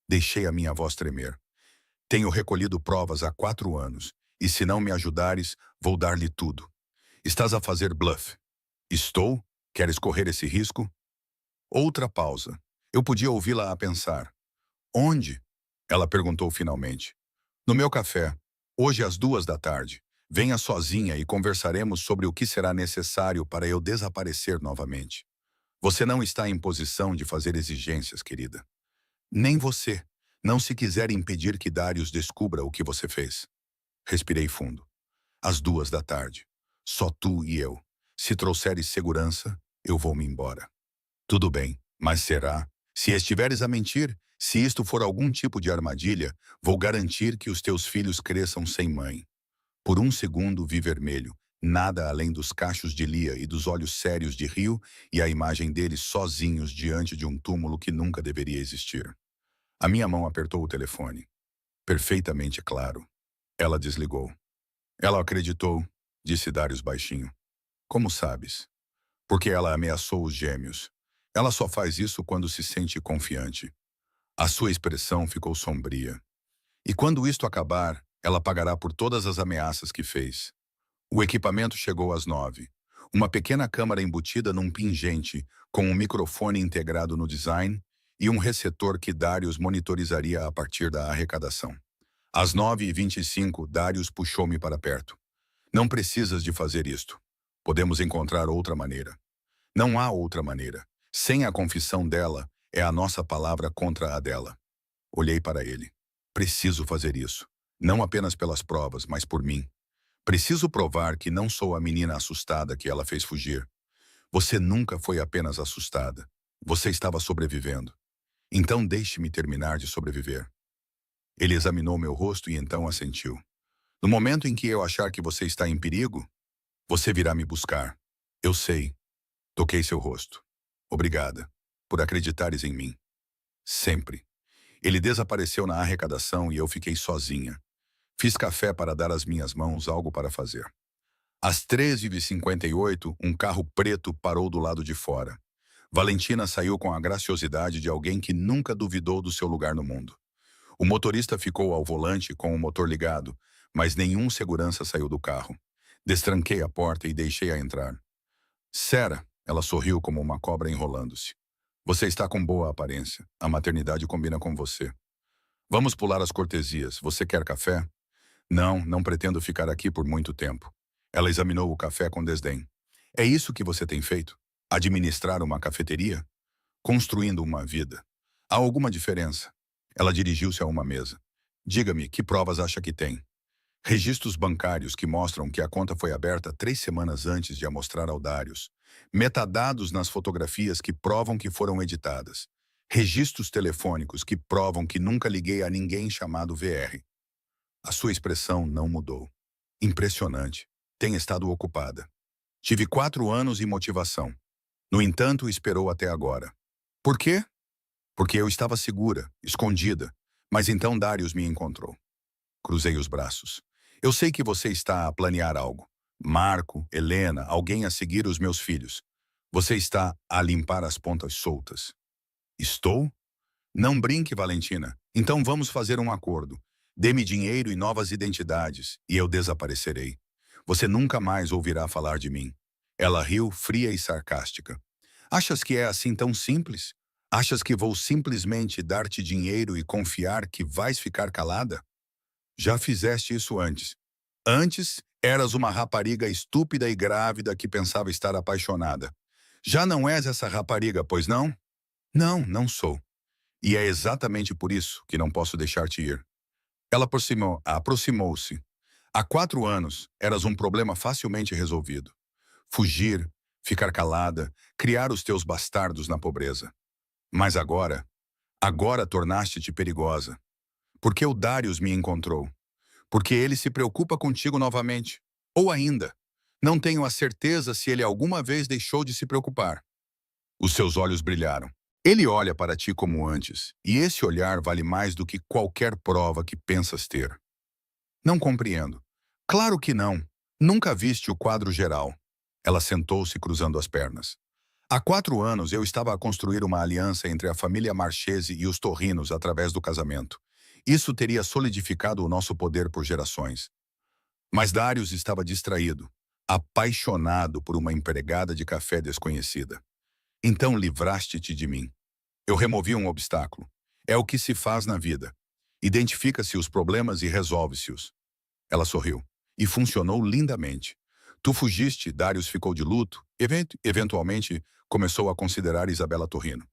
Deixei a minha voz tremer. Tenho recolhido provas há 4 anos, e se não me ajudares, vou dar-lhe tudo. Estás a fazer bluff. Estou? Queres correr esse risco? Outra pausa. Eu podia ouvi-la a pensar. Onde? Ela perguntou finalmente. No meu café, hoje às 2 da tarde. Venha sozinha e conversaremos sobre o que será necessário para eu desaparecer novamente. Você não está em posição de fazer exigências, querida. Nem você, não se quiser impedir que Darius descubra o que você fez. Respirei fundo. Às 2 da tarde. Só tu e eu. Se trouxeres segurança, eu vou-me embora. Tudo bem, mas será? Se estiveres a mentir, se isto for algum tipo de armadilha, vou garantir que os teus filhos cresçam sem mãe. Por um segundo vi vermelho, nada além dos cachos de Lia e dos olhos sérios de Rio e a imagem deles sozinhos diante de um túmulo que nunca deveria existir. A minha mão apertou o telefone. Perfeitamente claro. Ela desligou. Ela acreditou, disse Darius baixinho. Como sabes? Porque ela ameaçou os gêmeos. Ela só faz isso quando se sente confiante. A sua expressão ficou sombria. E quando isto acabar, ela pagará por todas as ameaças que fez. O equipamento chegou às 9. Uma pequena câmara embutida num pingente, com um microfone integrado no design e um receptor que Darius monitorizaria a partir da arrecadação. Às 9h25, Darius puxou-me para perto. Não precisas de fazer isto. Podemos encontrar outra maneira. Não há outra maneira. Sem a confissão dela, é a nossa palavra contra a dela. Olhei para ele. Preciso fazer isso. Não apenas pelas provas, mas por mim. Preciso provar que não sou a menina assustada que ela fez fugir. Você nunca foi apenas assustada. Você estava sobrevivendo. Então deixe-me terminar de sobreviver. Ele examinou meu rosto e então assentiu. No momento em que eu achar que você está em perigo, você virá me buscar. Eu sei. Toquei seu rosto. Obrigada por acreditares em mim. Sempre. Ele desapareceu na arrecadação e eu fiquei sozinha. Fiz café para dar às minhas mãos algo para fazer. Às 13h58, um carro preto parou do lado de fora. Valentina saiu com a graciosidade de alguém que nunca duvidou do seu lugar no mundo. O motorista ficou ao volante com o motor ligado, mas nenhum segurança saiu do carro. Destranquei a porta e deixei-a entrar. Sera, ela sorriu como uma cobra enrolando-se. Você está com boa aparência. A maternidade combina com você. Vamos pular as cortesias. Você quer café? Não, não pretendo ficar aqui por muito tempo. Ela examinou o café com desdém. É isso que você tem feito? Administrar uma cafeteria? Construindo uma vida. Há alguma diferença? Ela dirigiu-se a uma mesa. Diga-me, que provas acha que tem? Registros bancários que mostram que a conta foi aberta 3 semanas antes de a mostrar ao Darius. Metadados nas fotografias que provam que foram editadas. Registros telefônicos que provam que nunca liguei a ninguém chamado VR. A sua expressão não mudou. Impressionante. Tem estado ocupada. Tive 4 anos e motivação. No entanto, esperou até agora. Por quê? Porque eu estava segura, escondida. Mas então Darius me encontrou. Cruzei os braços. Eu sei que você está a planear algo. Marco, Helena, alguém a seguir os meus filhos. Você está a limpar as pontas soltas. Estou? Não brinque, Valentina. Então vamos fazer um acordo. Dê-me dinheiro e novas identidades, e eu desaparecerei. Você nunca mais ouvirá falar de mim. Ela riu, fria e sarcástica. Achas que é assim tão simples? Achas que vou simplesmente dar-te dinheiro e confiar que vais ficar calada? Já fizeste isso antes. Antes, eras uma rapariga estúpida e grávida que pensava estar apaixonada. Já não és essa rapariga, pois não? Não, não sou. E é exatamente por isso que não posso deixar-te ir. Ela aproximou-se. Há 4 anos, eras um problema facilmente resolvido. Fugir, ficar calada, criar os teus bastardos na pobreza. Mas agora tornaste-te perigosa. Porque o Darius me encontrou. Porque ele se preocupa contigo novamente. Ou ainda, não tenho a certeza se ele alguma vez deixou de se preocupar. Os seus olhos brilharam. Ele olha para ti como antes, e esse olhar vale mais do que qualquer prova que pensas ter. Não compreendo. Claro que não. Nunca viste o quadro geral. Ela sentou-se cruzando as pernas. Há 4 anos eu estava a construir uma aliança entre a família Marchese e os Torrinos através do casamento. Isso teria solidificado o nosso poder por gerações. Mas Darius estava distraído, apaixonado por uma empregada de café desconhecida. Então livraste-te de mim. Eu removi um obstáculo. É o que se faz na vida. Identifica-se os problemas e resolve-se-os. Ela sorriu. E funcionou lindamente. Tu fugiste, Darius ficou de luto, eventualmente começou a considerar Isabela Torrino.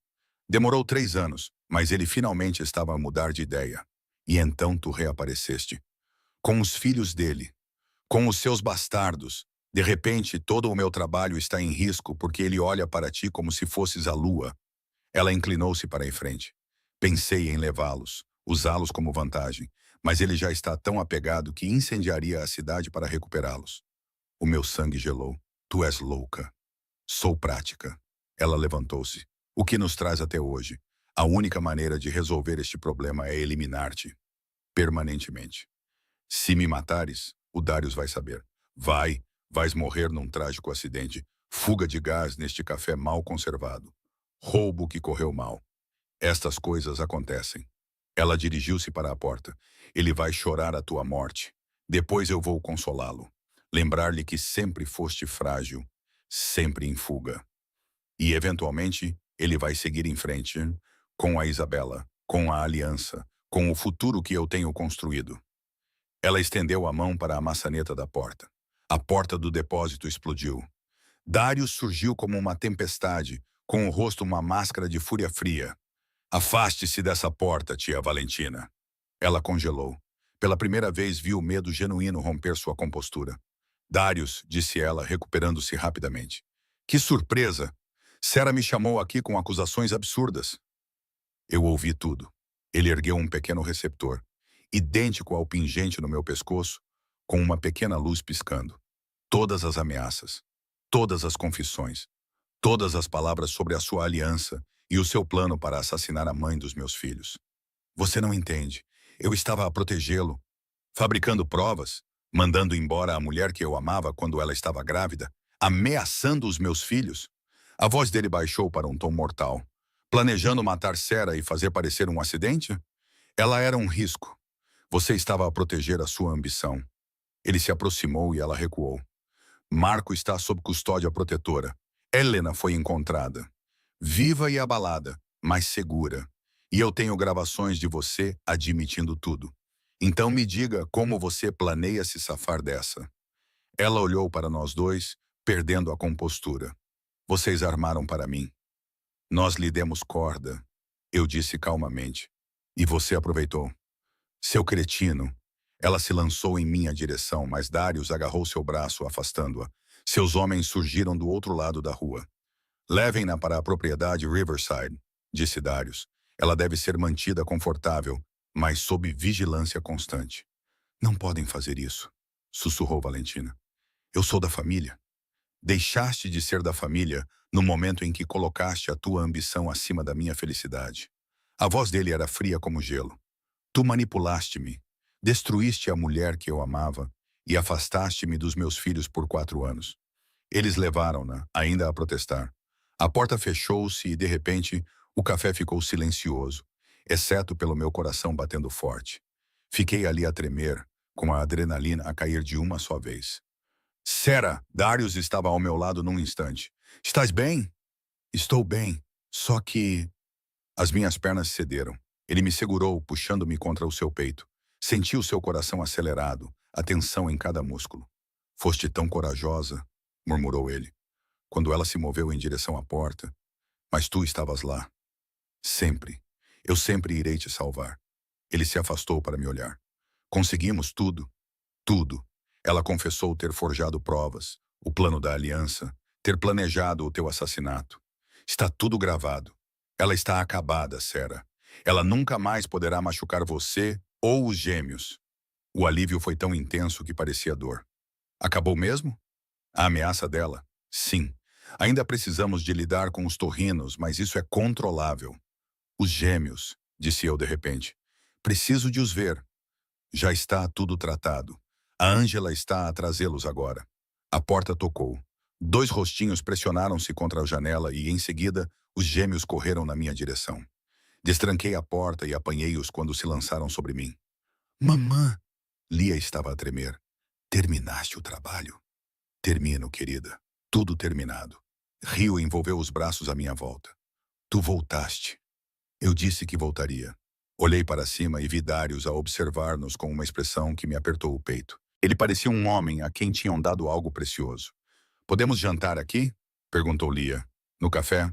Demorou 3 anos, mas ele finalmente estava a mudar de ideia. E então tu reapareceste. Com os filhos dele. Com os seus bastardos. De repente, todo o meu trabalho está em risco porque ele olha para ti como se fosses a lua. Ela inclinou-se para em frente. Pensei em levá-los, usá-los como vantagem, mas ele já está tão apegado que incendiaria a cidade para recuperá-los. O meu sangue gelou. Tu és louca. Sou prática. Ela levantou-se. O que nos traz até hoje? A única maneira de resolver este problema é eliminar-te. Permanentemente. Se me matares, o Darius vai saber. Vais morrer num trágico acidente. Fuga de gás neste café mal conservado. Roubo que correu mal. Estas coisas acontecem. Ela dirigiu-se para a porta. Ele vai chorar a tua morte. Depois eu vou consolá-lo. Lembrar-lhe que sempre foste frágil, sempre em fuga. E, eventualmente, ele vai seguir em frente, com a Isabela, com a aliança, com o futuro que eu tenho construído. Ela estendeu a mão para a maçaneta da porta. A porta do depósito explodiu. Darius surgiu como uma tempestade, com o rosto uma máscara de fúria fria. Afaste-se dessa porta, tia Valentina. Ela congelou. Pela primeira vez viu o medo genuíno romper sua compostura. Darius, disse ela, recuperando-se rapidamente. Que surpresa! Sera me chamou aqui com acusações absurdas. Eu ouvi tudo. Ele ergueu um pequeno receptor, idêntico ao pingente no meu pescoço, com uma pequena luz piscando. Todas as ameaças, todas as confissões, todas as palavras sobre a sua aliança e o seu plano para assassinar a mãe dos meus filhos. Você não entende. Eu estava a protegê-lo, fabricando provas, mandando embora a mulher que eu amava quando ela estava grávida, ameaçando os meus filhos. A voz dele baixou para um tom mortal. Planejando matar Sarah e fazer parecer um acidente? Ela era um risco. Você estava a proteger a sua ambição. Ele se aproximou e ela recuou. Marco está sob custódia protetora. Helena foi encontrada. Viva e abalada, mas segura. E eu tenho gravações de você admitindo tudo. Então me diga como você planeia se safar dessa. Ela olhou para nós dois, perdendo a compostura. Vocês armaram para mim. Nós lhe demos corda. Eu disse calmamente. E você aproveitou. Seu cretino. Ela se lançou em minha direção, mas Darius agarrou seu braço, afastando-a. Seus homens surgiram do outro lado da rua. Levem-na para a propriedade Riverside, disse Darius. Ela deve ser mantida confortável, mas sob vigilância constante. Não podem fazer isso, sussurrou Valentina. Eu sou da família. Deixaste de ser da família no momento em que colocaste a tua ambição acima da minha felicidade. A voz dele era fria como gelo. Tu manipulaste-me, destruíste a mulher que eu amava e afastaste-me dos meus filhos por 4 anos. Eles levaram-na, ainda a protestar. A porta fechou-se e, de repente, o café ficou silencioso, exceto pelo meu coração batendo forte. Fiquei ali a tremer, com a adrenalina a cair de uma só vez. Sarah, Darius estava ao meu lado num instante. Estás bem? Estou bem, só que... As minhas pernas cederam. Ele me segurou, puxando-me contra o seu peito. Senti o seu coração acelerado, a tensão em cada músculo. Foste tão corajosa, murmurou ele, quando ela se moveu em direção à porta. Mas tu estavas lá. Sempre. Eu sempre irei te salvar. Ele se afastou para me olhar. Conseguimos tudo. Tudo. Ela confessou ter forjado provas, o plano da aliança, ter planejado o teu assassinato. Está tudo gravado. Ela está acabada, Sarah. Ela nunca mais poderá machucar você ou os gêmeos. O alívio foi tão intenso que parecia dor. Acabou mesmo? A ameaça dela? Sim. Ainda precisamos de lidar com os torrinos, mas isso é controlável. Os gêmeos, disse eu de repente. Preciso de os ver. Já está tudo tratado. A Ângela está a trazê-los agora. A porta tocou. 2 rostinhos pressionaram-se contra a janela e, em seguida, os gêmeos correram na minha direção. Destranquei a porta e apanhei-os quando se lançaram sobre mim. Mamã! Lia estava a tremer. Terminaste o trabalho? Termino, querida. Tudo terminado. Rio envolveu os braços à minha volta. Tu voltaste. Eu disse que voltaria. Olhei para cima e vi Darius a observar-nos com uma expressão que me apertou o peito. Ele parecia um homem a quem tinham dado algo precioso. Podemos jantar aqui? Perguntou Lia. No café?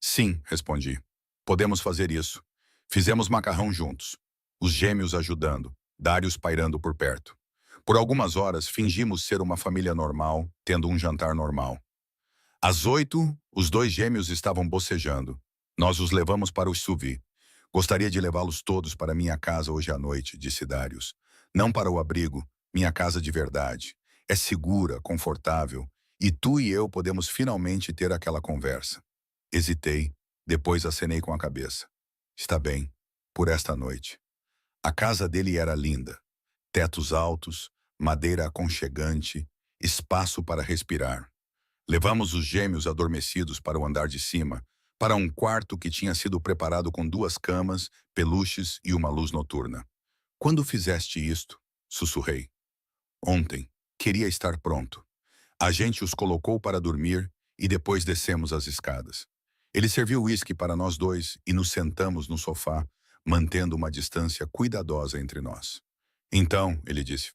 Sim, respondi. Podemos fazer isso. Fizemos macarrão juntos. Os gêmeos ajudando, Darius pairando por perto. Por algumas horas, fingimos ser uma família normal, tendo um jantar normal. Às 8, os 2 gêmeos estavam bocejando. Nós os levamos para o SUV. Gostaria de levá-los todos para minha casa hoje à noite, disse Darius. Não para o abrigo, minha casa de verdade. É segura, confortável, e tu e eu podemos finalmente ter aquela conversa. Hesitei, depois acenei com a cabeça. Está bem, por esta noite. A casa dele era linda. Tetos altos, madeira aconchegante, espaço para respirar. Levamos os gêmeos adormecidos para o andar de cima, para um quarto que tinha sido preparado com 2 camas, peluches e uma luz noturna. Quando fizeste isto? Sussurrei. Ontem. Queria estar pronto. A gente os colocou para dormir e depois descemos as escadas. Ele serviu uísque para nós 2 e nos sentamos no sofá, mantendo uma distância cuidadosa entre nós. Então, ele disse,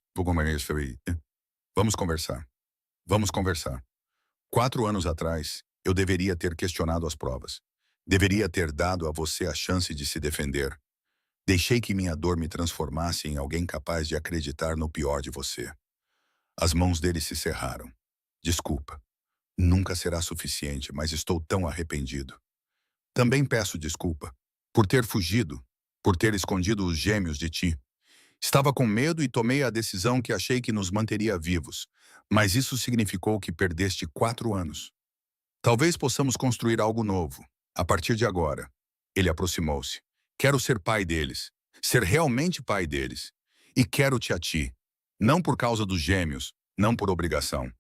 vamos conversar. Vamos conversar. 4 anos atrás, eu deveria ter questionado as provas. Deveria ter dado a você a chance de se defender. Deixei que minha dor me transformasse em alguém capaz de acreditar no pior de você. As mãos dele se cerraram. Desculpa. Nunca será suficiente, mas estou tão arrependido. Também peço desculpa. por ter fugido, por ter escondido os gêmeos de ti. Estava com medo e tomei a decisão que achei que nos manteria vivos, mas isso significou que perdeste 4 anos. Talvez possamos construir algo novo, a partir de agora. Ele aproximou-se. Quero ser pai deles, ser realmente pai deles. E quero-te a ti, não por causa dos gêmeos, não por obrigação.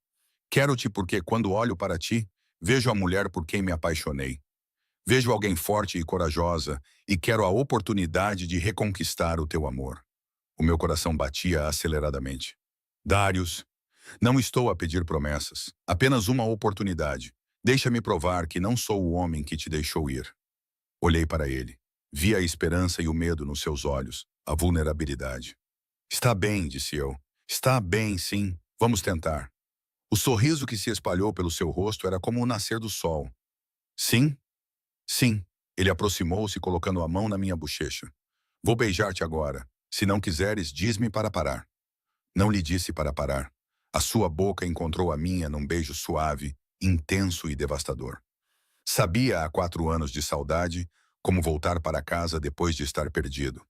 Quero-te porque, quando olho para ti, vejo a mulher por quem me apaixonei. Vejo alguém forte e corajosa e quero a oportunidade de reconquistar o teu amor. O meu coração batia aceleradamente. Darius, não estou a pedir promessas, apenas uma oportunidade. Deixa-me provar que não sou o homem que te deixou ir. Olhei para ele. Vi a esperança e o medo nos seus olhos, a vulnerabilidade. Está bem, disse eu. Está bem, sim. Vamos tentar. O sorriso que se espalhou pelo seu rosto era como o nascer do sol. Sim? Sim. Ele aproximou-se colocando a mão na minha bochecha. Vou beijar-te agora. Se não quiseres, diz-me para parar. Não lhe disse para parar. A sua boca encontrou a minha num beijo suave, intenso e devastador. Sabia há 4 anos de saudade como voltar para casa depois de estar perdido.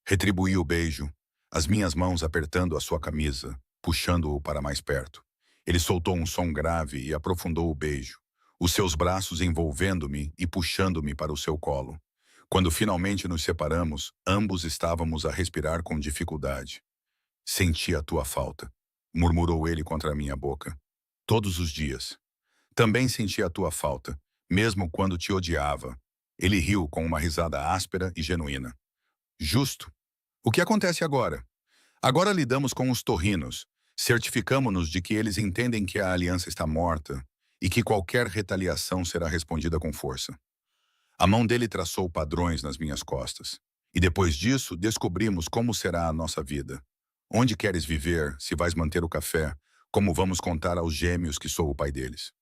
Retribuí o beijo, as minhas mãos apertando a sua camisa, puxando-o para mais perto. Ele soltou um som grave e aprofundou o beijo, os seus braços envolvendo-me e puxando-me para o seu colo. Quando finalmente nos separamos, ambos estávamos a respirar com dificuldade. Senti a tua falta, murmurou ele contra a minha boca. Todos os dias. Também senti a tua falta, mesmo quando te odiava. Ele riu com uma risada áspera e genuína. Justo. O que acontece agora? Agora lidamos com os torrinos. Certificamo-nos de que eles entendem que a aliança está morta e que qualquer retaliação será respondida com força. A mão dele traçou padrões nas minhas costas. E depois disso, descobrimos como será a nossa vida. Onde queres viver, se vais manter o café, como vamos contar aos gêmeos que sou o pai deles.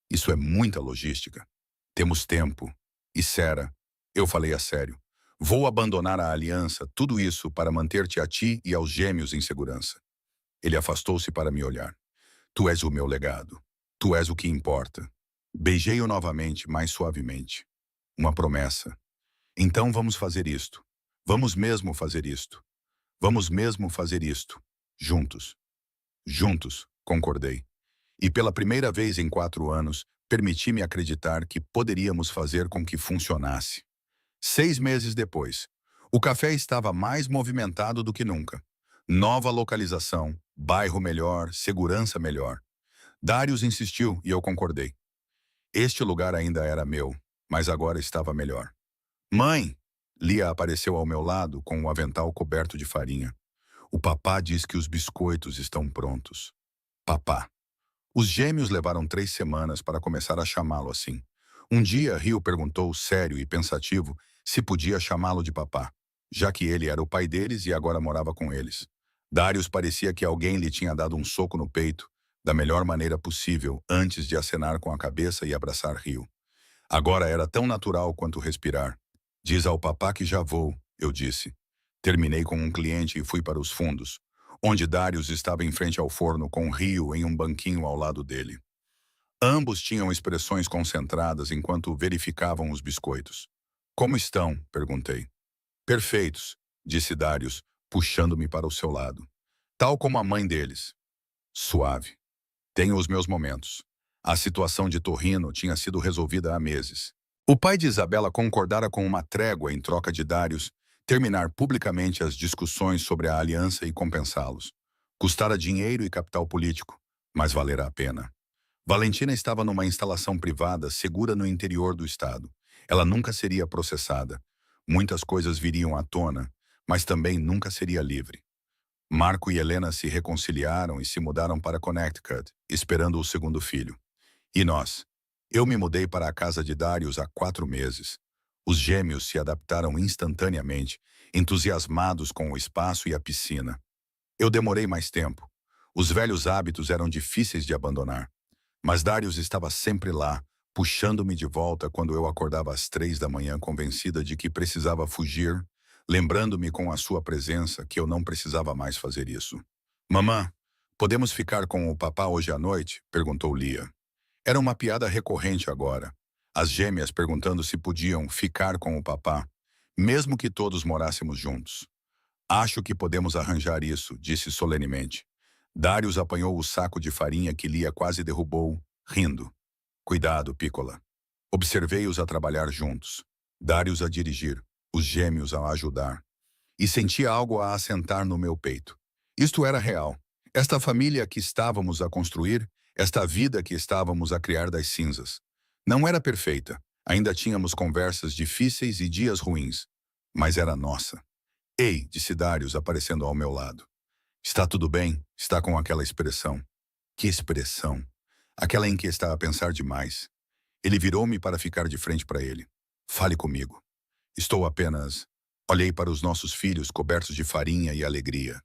Isso é muita logística. Temos tempo. E Sera, eu falei a sério. Vou abandonar a aliança, tudo isso para manter-te a ti e aos gêmeos em segurança. Ele afastou-se para me olhar. Tu és o meu legado. Tu és o que importa. Beijei-o novamente, mais suavemente. Uma promessa. Então vamos fazer isto. Vamos mesmo fazer isto. Vamos mesmo fazer isto. Juntos. Juntos, concordei. E pela primeira vez em 4 anos, permiti-me acreditar que poderíamos fazer com que funcionasse. 6 meses depois, o café estava mais movimentado do que nunca. Nova localização, bairro melhor, segurança melhor. Darius insistiu e eu concordei. Este lugar ainda era meu, mas agora estava melhor. Mãe! Lia apareceu ao meu lado com o avental coberto de farinha. O papá diz que os biscoitos estão prontos. Papá. Os gêmeos levaram 3 semanas para começar a chamá-lo assim. Um dia, Rio perguntou, sério e pensativo, se podia chamá-lo de papá, já que ele era o pai deles e agora morava com eles. Darius parecia que alguém lhe tinha dado um soco no peito, da melhor maneira possível, antes de acenar com a cabeça e abraçar Rio. Agora era tão natural quanto respirar. Diz ao papá que já vou, eu disse. Terminei com um cliente e fui para os fundos, onde Darius estava em frente ao forno com Rio em um banquinho ao lado dele. Ambos tinham expressões concentradas enquanto verificavam os biscoitos. Como estão? Perguntei. Perfeitos, disse Darius, puxando-me para o seu lado. Tal como a mãe deles. Suave. Tenho os meus momentos. A situação de Torrino tinha sido resolvida há meses. O pai de Isabela concordara com uma trégua em troca de Darius terminar publicamente as discussões sobre a aliança e compensá-los. Custara dinheiro e capital político, mas valera a pena. Valentina estava numa instalação privada segura no interior do estado. Ela nunca seria processada. Muitas coisas viriam à tona, mas também nunca seria livre. Marco e Helena se reconciliaram e se mudaram para Connecticut, esperando o segundo filho. E nós? Eu me mudei para a casa de Darius há 4 meses. Os gêmeos se adaptaram instantaneamente, entusiasmados com o espaço e a piscina. Eu demorei mais tempo. Os velhos hábitos eram difíceis de abandonar. Mas Darius estava sempre lá, puxando-me de volta quando eu acordava às 3 da manhã convencida de que precisava fugir, lembrando-me com a sua presença que eu não precisava mais fazer isso. Mamã, podemos ficar com o papá hoje à noite? Perguntou Lia. Era uma piada recorrente agora. As gêmeas perguntando se podiam ficar com o papá, mesmo que todos morássemos juntos. Acho que podemos arranjar isso, disse solenemente. Darius apanhou o saco de farinha que Lia quase derrubou, rindo. Cuidado, Piccola. Observei-os a trabalhar juntos. Darius a dirigir, os gêmeos a ajudar. E senti algo a assentar no meu peito. Isto era real. Esta família que estávamos a construir, esta vida que estávamos a criar das cinzas. Não era perfeita. Ainda tínhamos conversas difíceis e dias ruins. Mas era nossa. Ei, disse Darius aparecendo ao meu lado. Está tudo bem? Está com aquela expressão. Que expressão? Aquela em que está a pensar demais. Ele virou-me para ficar de frente para ele. Fale comigo. Estou apenas... Olhei para os nossos filhos cobertos de farinha e alegria.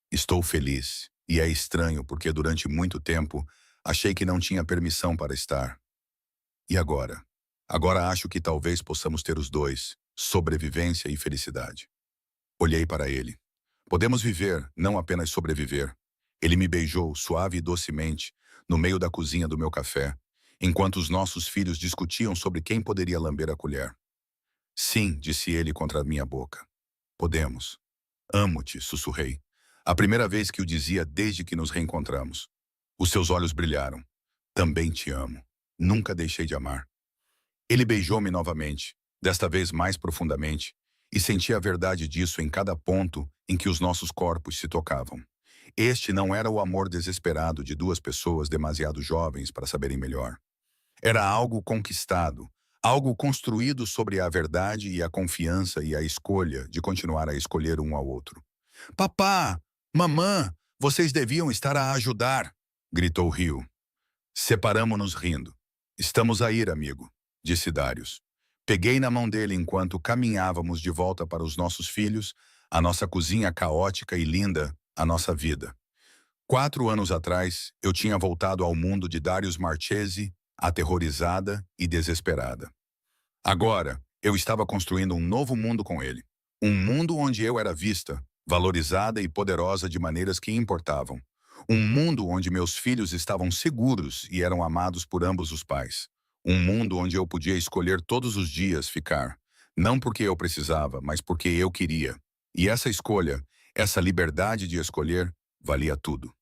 Estou feliz. E é estranho porque durante muito tempo achei que não tinha permissão para estar. E agora? Agora acho que talvez possamos ter os dois, sobrevivência e felicidade. Olhei para ele. Podemos viver, não apenas sobreviver. Ele me beijou, suave e docemente, no meio da cozinha do meu café, enquanto os nossos filhos discutiam sobre quem poderia lamber a colher. Sim, disse ele contra a minha boca. Podemos. Amo-te, sussurrei. A primeira vez que o dizia desde que nos reencontramos. Os seus olhos brilharam. Também te amo. Nunca deixei de amar. Ele beijou-me novamente, desta vez mais profundamente, e senti a verdade disso em cada ponto em que os nossos corpos se tocavam. Este não era o amor desesperado de duas pessoas demasiado jovens para saberem melhor. Era algo conquistado, algo construído sobre a verdade e a confiança e a escolha de continuar a escolher um ao outro. Papá! Mamã! Vocês deviam estar a ajudar! Gritou Rio. Separamo-nos rindo. Estamos a ir, amigo, disse Darius. Peguei na mão dele enquanto caminhávamos de volta para os nossos filhos, a nossa cozinha caótica e linda, a nossa vida. 4 anos atrás, eu tinha voltado ao mundo de Darius Marchese, aterrorizada e desesperada. Agora, eu estava construindo um novo mundo com ele. Um mundo onde eu era vista, valorizada e poderosa de maneiras que importavam. Um mundo onde meus filhos estavam seguros e eram amados por ambos os pais. Um mundo onde eu podia escolher todos os dias ficar. Não porque eu precisava, mas porque eu queria. E essa escolha, essa liberdade de escolher, valia tudo.